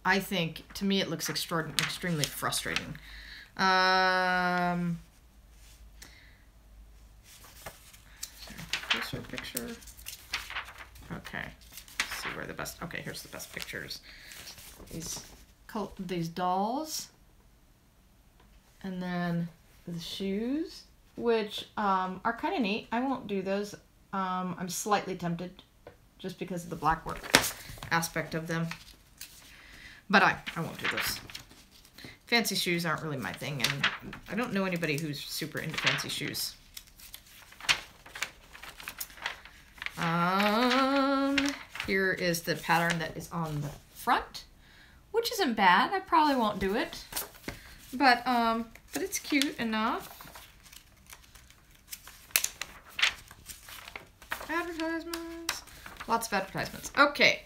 I think, to me, it looks extremely frustrating. Closer picture. Okay, let's see where the best. Okay, here's the best pictures. These dolls, and then the shoes, which are kind of neat. I won't do those. I'm slightly tempted, just because of the black work aspect of them. But I won't do those. Fancy shoes aren't really my thing, and I don't know anybody who's super into fancy shoes. Here is the pattern that is on the front, which isn't bad. I probably won't do it, but it's cute enough. Advertisements, lots of advertisements. Okay,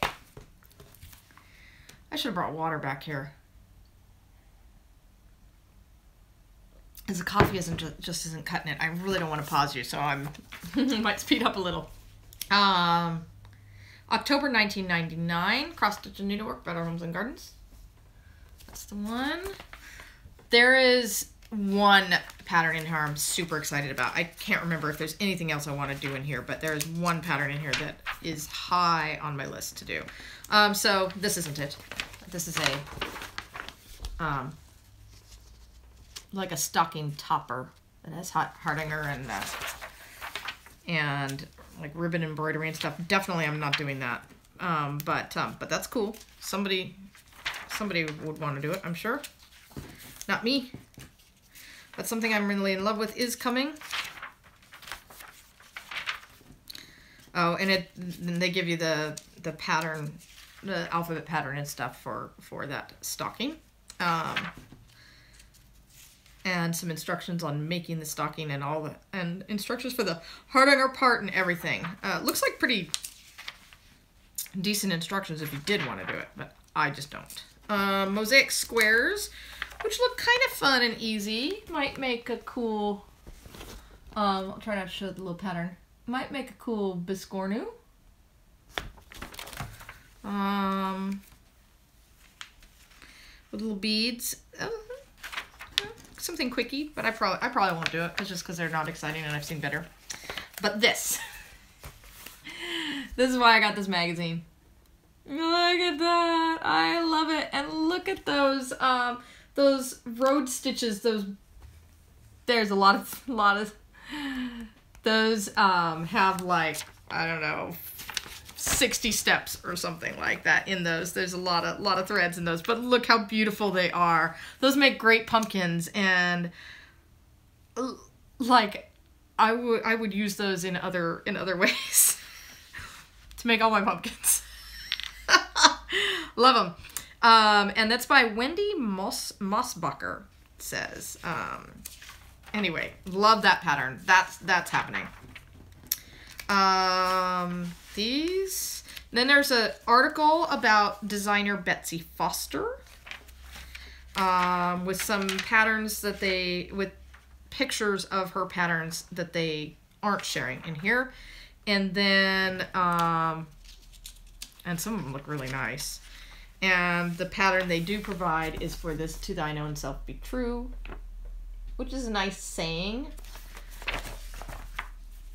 I should have brought water back here. As the coffee just isn't cutting it. I really don't want to pause you, so I'm might speed up a little. October 1999, CrossStitch and Needlework, Better Homes and Gardens. That's the one. There is one pattern in here I'm super excited about. I can't remember if there's anything else I want to do in here, but there is one pattern in here that is high on my list to do. So this isn't it. This is a like a stocking topper that has Hardinger and like ribbon embroidery and stuff. Definitely I'm not doing that. But that's cool. Somebody would want to do it, I'm sure. Not me. But something I'm really in love with is coming. Oh, and they give you the pattern, the alphabet pattern and stuff for that stocking. And some instructions on making the stocking and and instructions for the Hardinger part and everything. Looks like pretty decent instructions if you did want to do it, but I just don't. Mosaic squares, which look kind of fun and easy. Might make a cool, I'll try not to show the little pattern. Might make a cool biscornu. With little beads. Something quickie, but I probably won't do it just because they're not exciting and I've seen better. But this is why I got this magazine. Look at that! I love it, and look at those road stitches. There's a lot of those have like, I don't know, 60 steps or something like that in those. There's a lot of threads in those, but look how beautiful they are. Those make great pumpkins, and like I would use those in other ways to make all my pumpkins. Love them. And that's by Wendy Mossbacher, it says. Anyway, love that pattern. That's happening. These. Then there's an article about designer Betsy Foster with some patterns with pictures of her patterns that they aren't sharing in here. And then, and some of them look really nice. And the pattern they do provide is for this "to thine own self be true," which is a nice saying.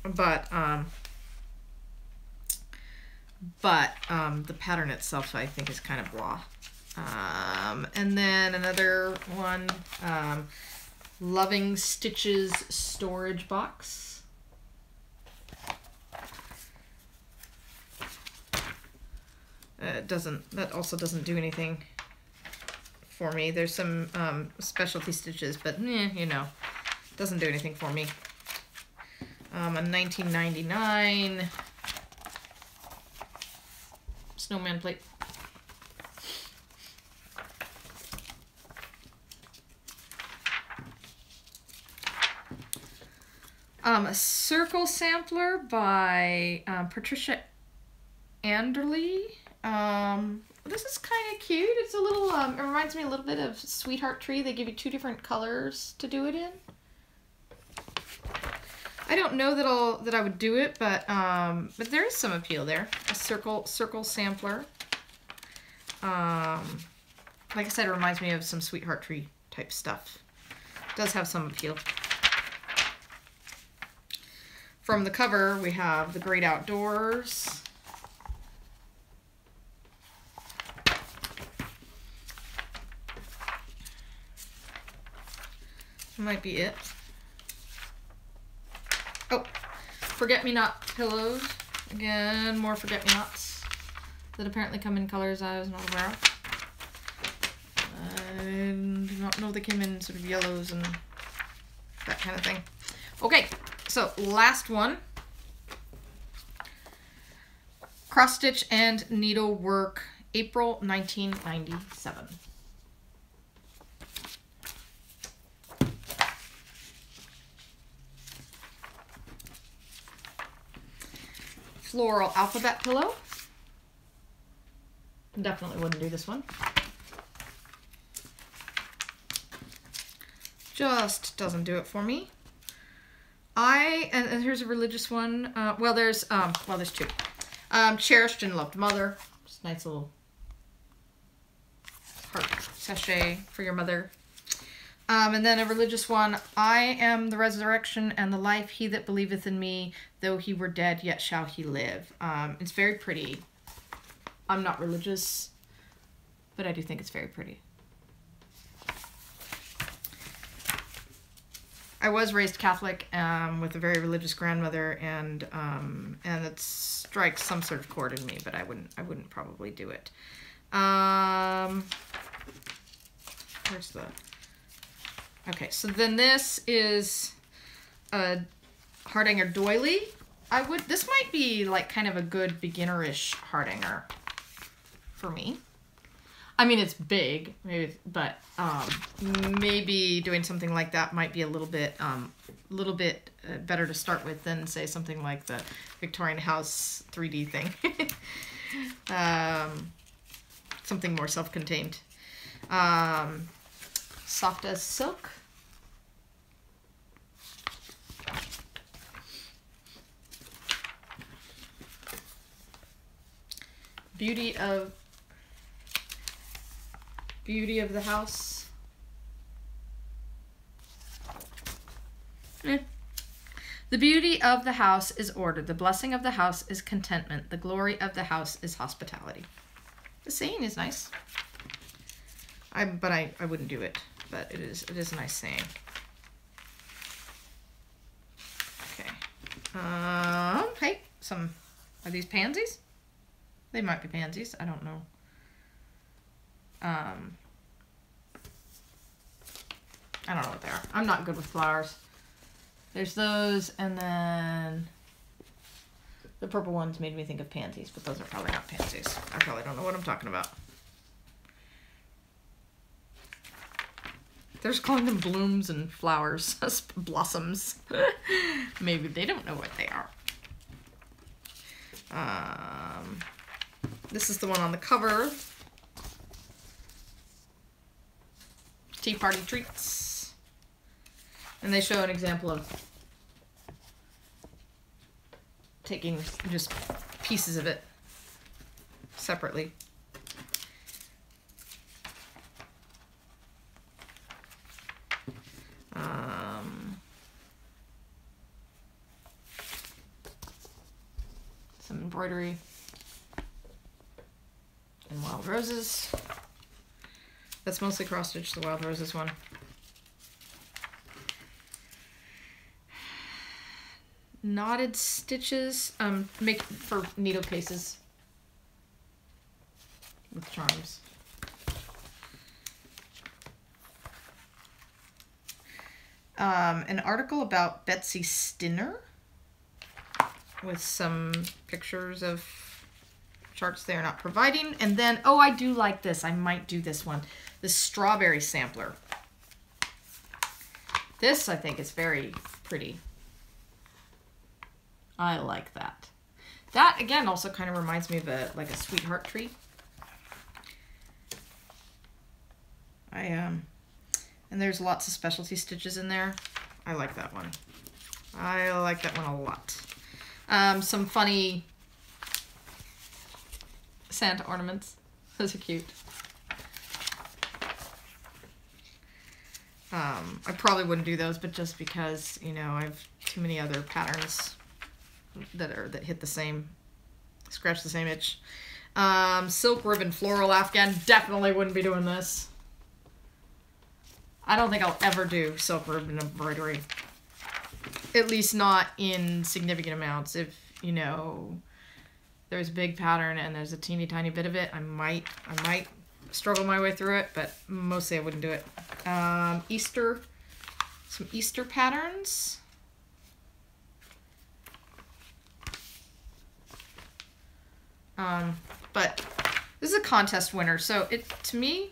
But the pattern itself I think is kind of blah. And then another one, Loving Stitches storage box. That also doesn't do anything for me. There's some specialty stitches, but you know, doesn't do anything for me. A 1999 snowman plate. A circle sampler by Patricia Anderley. This is kind of cute. It's a little, it reminds me a little bit of Sweetheart Tree. They give you 2 different colors to do it in. I don't know that I would do it, but there is some appeal there. A circle sampler. Like I said, it reminds me of some Sweetheart Tree type stuff. It does have some appeal. From the cover, we have The Great Outdoors. Might be it. Oh, Forget-Me-Not pillows. Again, more Forget-Me-Nots that apparently come in colors I was not aware of. I do not know they came in sort of yellows and that kind of thing. Okay, so last one. CrossStitch and Needlework, April 1997. Floral alphabet pillow. Definitely wouldn't do this one. Just doesn't do it for me. And here's a religious one. Well, there's 2. Cherished and Loved Mother. Just nice little heart sachet for your mother. And then a religious one. I am the resurrection and the life. He that believeth in me, though he were dead, yet shall he live. It's very pretty. I'm not religious, but I do think it's very pretty. I was raised Catholic with a very religious grandmother, and it strikes some sort of chord in me, but I wouldn't probably do it. Where's the... Okay, so then this is a Hardanger doily. This might be like kind of a good beginner-ish Hardanger for me. I mean, it's big, maybe, but maybe doing something like that might be a little bit better to start with than, say, something like the Victorian House 3D thing. Something more self-contained. Soft as silk. Beauty of the house. The beauty of the house is order. The blessing of the house is contentment. The glory of the house is hospitality. The saying is nice. But I wouldn't do it. But it is a nice saying. Okay. Hey, are these pansies? They might be pansies. I don't know. I don't know what they are. I'm not good with flowers. There's those, and then the purple ones made me think of pansies, but those are probably not pansies. I probably don't know what I'm talking about. They're just calling them blooms and flowers, blossoms. Maybe they don't know what they are. This is the one on the cover. Tea Party Treats. And they show an example of taking just pieces of it separately. embroidery. And Wild Roses. That's mostly cross-stitch, the Wild Roses one. Knotted stitches, make for needle cases with charms. An article about Betsy Stinner with some pictures of charts they are not providing. And then, oh, I do like this. I might do this one. The strawberry sampler. This, I think, is very pretty. I like that. That, again, also kind of reminds me of like a sweetheart tree. And there's lots of specialty stitches in there. I like that one. I like that one a lot. Some funny Santa ornaments. Those are cute. I probably wouldn't do those, but just because, you know, I have too many other patterns that hit the same, scratch the same itch. Silk ribbon floral afghan. Definitely wouldn't be doing this. I don't think I'll ever do silk ribbon embroidery. At least not in significant amounts. If, you know, there's a big pattern and there's a teeny tiny bit of it, I might struggle my way through it, but mostly I wouldn't do it. Some Easter patterns. But this is a contest winner, so to me,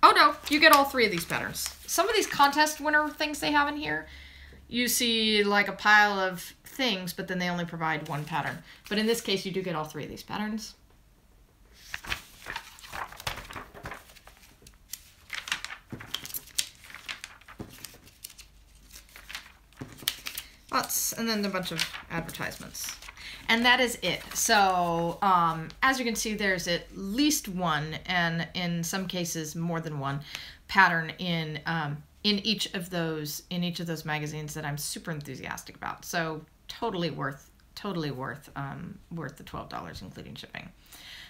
oh no, you get all three of these patterns. Some of these contest winner things they have in here, you see like a pile of things, but then they only provide one pattern. But in this case, you do get all three of these patterns. Lots, and then a bunch of advertisements. And that is it. So as you can see, there's at least one, and in some cases more than one, pattern in each of those magazines that I'm super enthusiastic about. So totally worth the $12 including shipping.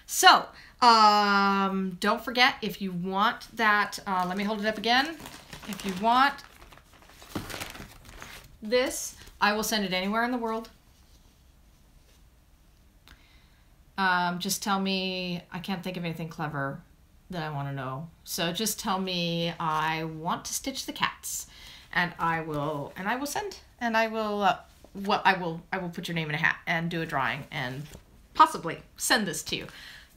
So don't forget, if you want that, let me hold it up again. If you want this, I will send it anywhere in the world. Just tell me, I can't think of anything clever that I want to know. So just tell me I want to stitch the cats, and I will send, and I will put your name in a hat and do a drawing and possibly send this to you.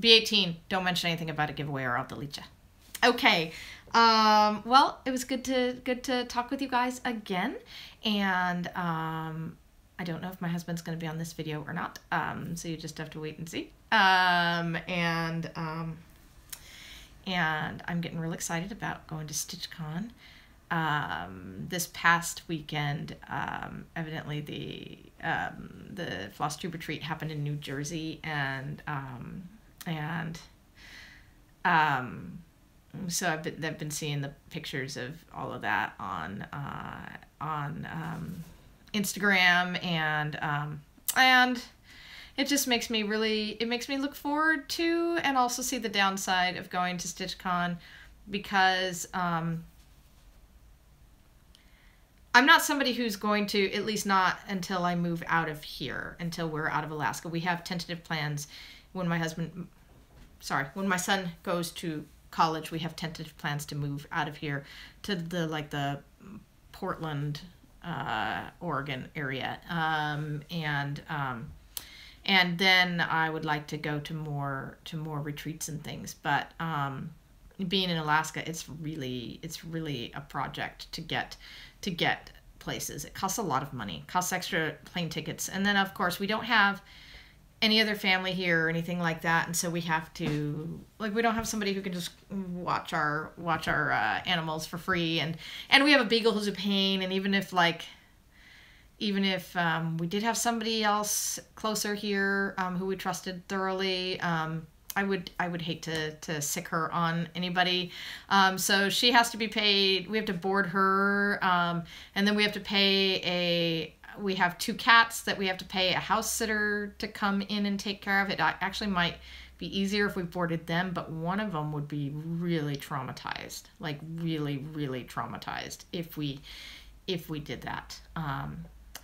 Be 18. Don't mention anything about a giveaway or I'll delete you. Okay. Well, it was good to talk with you guys again, and I don't know if my husband's going to be on this video or not, so you just have to wait and see. And I'm getting real excited about going to StitchCon. This past weekend, evidently the FlossTube retreat happened in New Jersey, and so I've been seeing the pictures of all of that on Instagram, and it just makes me look forward to, and also see the downside of going to StitchCon, because I'm not somebody who's going to, at least not until I move out of here, until we're out of Alaska. We have tentative plans when my son goes to college. We have tentative plans to move out of here to the Portland, Oregon area, and then I would like to go to more retreats and things. But being in Alaska, it's really a project to get places. It costs a lot of money. It costs extra plane tickets, and then of course we don't have any other family here or anything like that, and so we have to, we don't have somebody who can just watch our animals for free, and we have a beagle who's a pain, and even if we did have somebody else closer here who we trusted thoroughly, I would hate to sick her on anybody. So she has to be paid. We have to board her, and then we have to pay we have 2 cats that we have to pay a house sitter to come in and take care of. It actually might be easier if we boarded them, but one of them would be really traumatized, like really, really traumatized if we did that.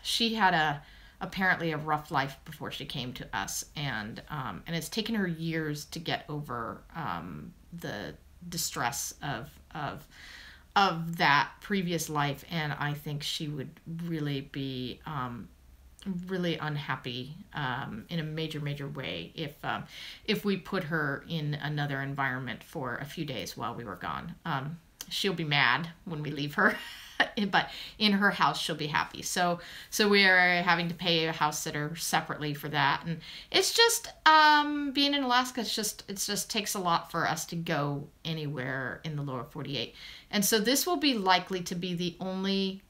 She had apparently a rough life before she came to us, and it's taken her years to get over the distress of that previous life, and I think she would really be really unhappy in a major way if we put her in another environment for a few days while we were gone. She'll be mad when we leave her, but in her house she'll be happy. So we are having to pay a house sitter separately for that, and it's just being in Alaska. It just takes a lot for us to go anywhere in the lower 48, and so this will be likely to be the only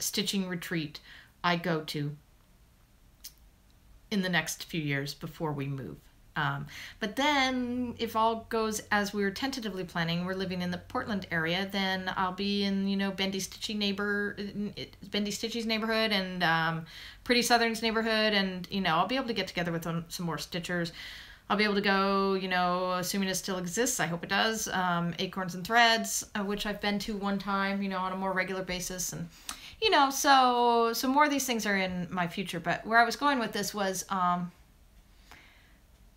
stitching retreat I go to in the next few years before we move. But then, if all goes as we were tentatively planning, we're living in the Portland area, then I'll be in, Bendy Stitchy's neighborhood and Pretty Southern's neighborhood, and, I'll be able to get together with some more stitchers. I'll be able to go, assuming it still exists, I hope it does, Acorns and Threads, which I've been to one time, on a more regular basis, and, so more of these things are in my future. But where I was going with this was,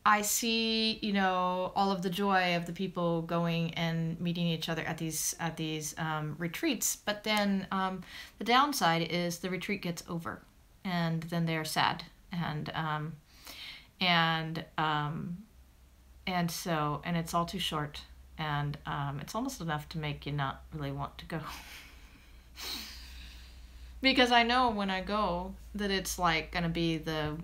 I see, all of the joy of the people going and meeting each other at these retreats. But then the downside is the retreat gets over, and then they're sad, and it's all too short, and it's almost enough to make you not really want to go. Because I know when I go that it's like gonna be the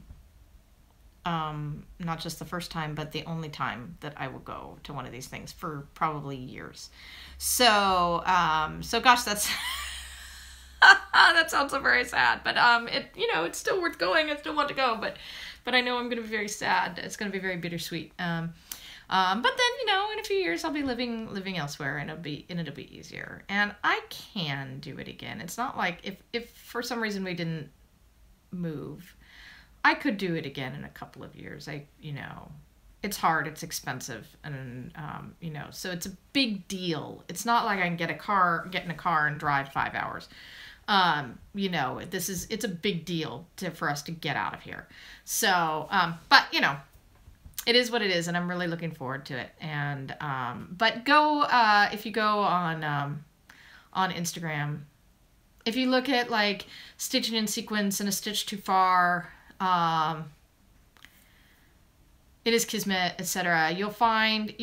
not just the first time, but the only time that I will go to one of these things for probably years. So, gosh, that's, that sounds so very sad, but, it's still worth going. I still want to go, but I know I'm going to be very sad. It's going to be very bittersweet. But then, in a few years I'll be living elsewhere, and it'll be easier, and I can do it again. It's not like if for some reason we didn't move, I could do it again in a couple of years. It's hard, it's expensive, and, so it's a big deal. It's not like I can get in a car and drive 5 hours. It's a big deal for us to get out of here. So, but, it is what it is, and I'm really looking forward to it. And, but go, if you go on Instagram, if you look at, like, stitching in sequence and a stitch too far, it is Kismet, etc. You'll find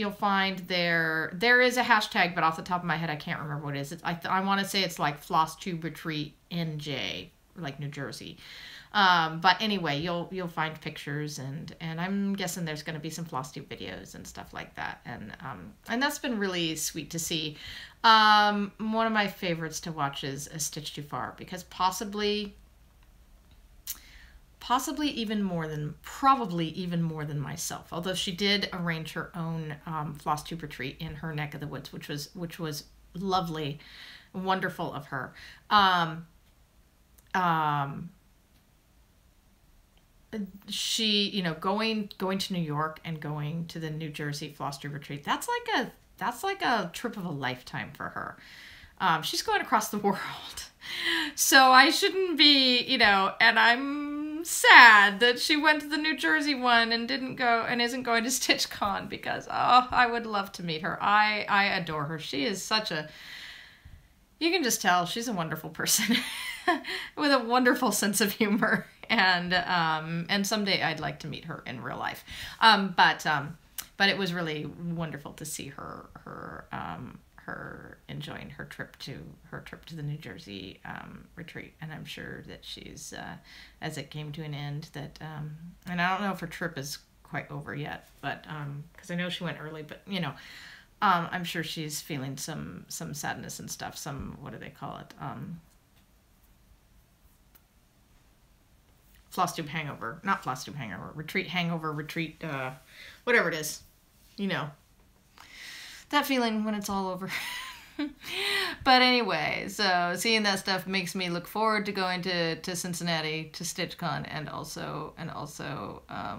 there is a hashtag, but off the top of my head I can't remember what it is. I want to say it's like FlossTube Retreat NJ, like New Jersey. But anyway, you'll find pictures, and I'm guessing there's going to be some FlossTube videos and stuff like that, and that's been really sweet to see. One of my favorites to watch is A Stitch Too Far, because probably even more than myself. Although she did arrange her own FlossTube retreat in her neck of the woods, which was lovely, wonderful of her. She, going to New York and going to the New Jersey FlossTube retreat, that's like a trip of a lifetime for her. She's going across the world. So I shouldn't be, and I'm sad that she went to the New Jersey one and didn't go and isn't going to StitchCon, because, I would love to meet her. I adore her. She is you can just tell she's a wonderful person with a wonderful sense of humor. And someday I'd like to meet her in real life. But it was really wonderful to see her enjoying her trip to the New Jersey retreat, and I'm sure that she's as it came to an end, that and I don't know if her trip is quite over yet, but because I know she went early, but I'm sure she's feeling some sadness and stuff, some, what do they call it, FlossTube hangover, not FlossTube hangover, retreat hangover, retreat, whatever it is, that feeling when it's all over. But anyway, so seeing that stuff makes me look forward to going to Cincinnati to StitchCon, and also a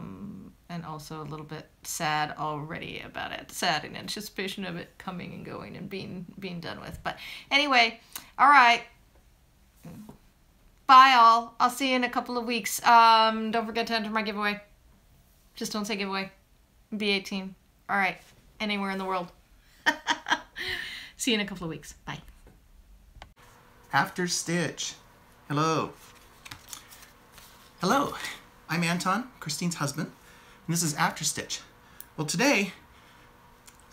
little bit sad already about it. Sad in anticipation of it coming and going and being done with. But anyway, all right. Bye all. I'll see you in a couple of weeks. Don't forget to enter my giveaway. Just don't say giveaway. Be 18. All right. Anywhere in the world. See you in a couple of weeks. Bye. After Stitch. Hello. Hello. I'm Anton, Christine's husband, and this is After Stitch. Well, today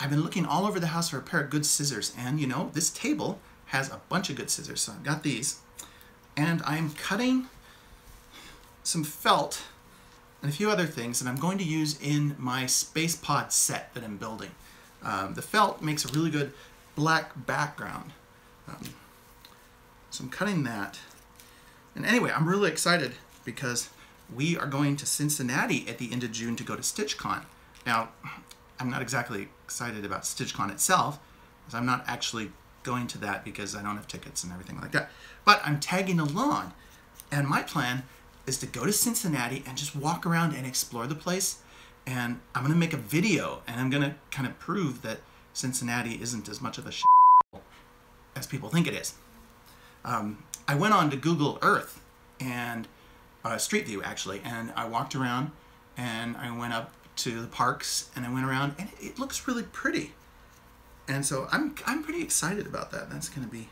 I've been looking all over the house for a pair of good scissors, and you know, this table has a bunch of good scissors, so I've got these, and I'm cutting some felt and a few other things that I'm going to use in my space pod set that I'm building. The felt makes a really good black background. So I'm cutting that. And anyway, I'm really excited because we are going to Cincinnati at the end of June to go to StitchCon. Now, I'm not exactly excited about StitchCon itself, because I'm not actually going to that because I don't have tickets and everything like that. But I'm tagging along, and my plan is to go to Cincinnati and just walk around and explore the place. And I'm going to make a video, and I'm going to kind of prove that Cincinnati isn't as much of a shit as people think it is. I went on to Google Earth and Street View actually, and I walked around and I went up to the parks and I went around, and it looks really pretty. And so I'm pretty excited about that. That's gonna be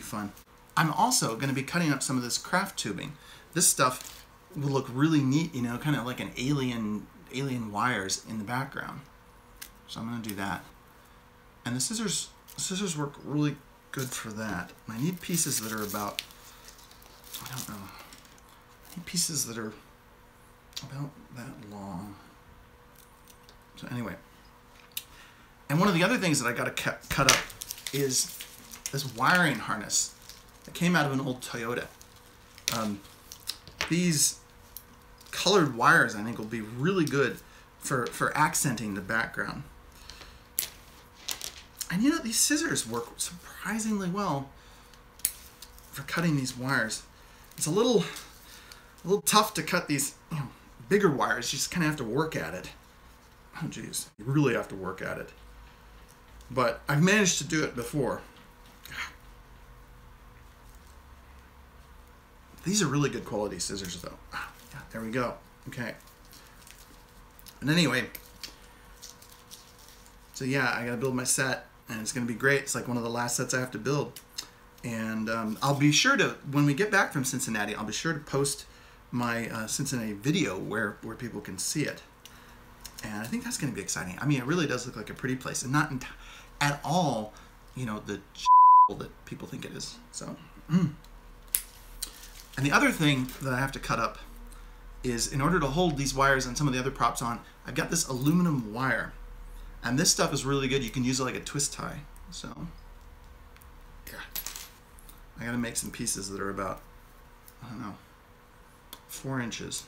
fun. I'm also gonna be cutting up some of this craft tubing. This stuff will look really neat, you know, kind of like an alien wires in the background. So I'm gonna do that. And the scissors work really good for that. I need pieces that are about, I don't know, I need pieces that are about that long. So anyway, and one of the other things that I got to cut up is this wiring harness that came out of an old Toyota. These colored wires, I think, will be really good for accenting the background. And you know, these scissors work surprisingly well for cutting these wires. It's a little tough to cut these, you know, bigger wires. You just kind of have to work at it. Oh geez, you really have to work at it. But I've managed to do it before. These are really good quality scissors though. Yeah, there we go. Okay. And anyway, so yeah, I gotta build my set, and it's gonna be great. It's like one of the last sets I have to build. And I'll be sure to, when we get back from Cincinnati, I'll be sure to post my Cincinnati video where people can see it. And I think that's gonna be exciting. I mean, it really does look like a pretty place, and not at all, you know, the that people think it is. So, And the other thing that I have to cut up is, in order to hold these wires and some of the other props on, I've got this aluminum wire. And this stuff is really good. You can use it like a twist tie. So, yeah. I gotta make some pieces that are about, I don't know, 4 inches.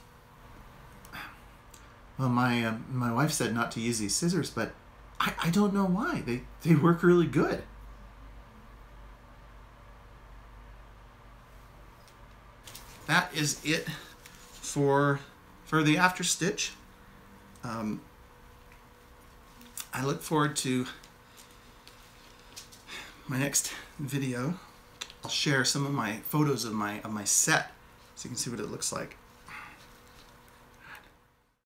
Well, my wife said not to use these scissors, but I don't know why. They work really good. That is it for the after stitch. I look forward to my next video. I'll share some of my photos of my set so you can see what it looks like.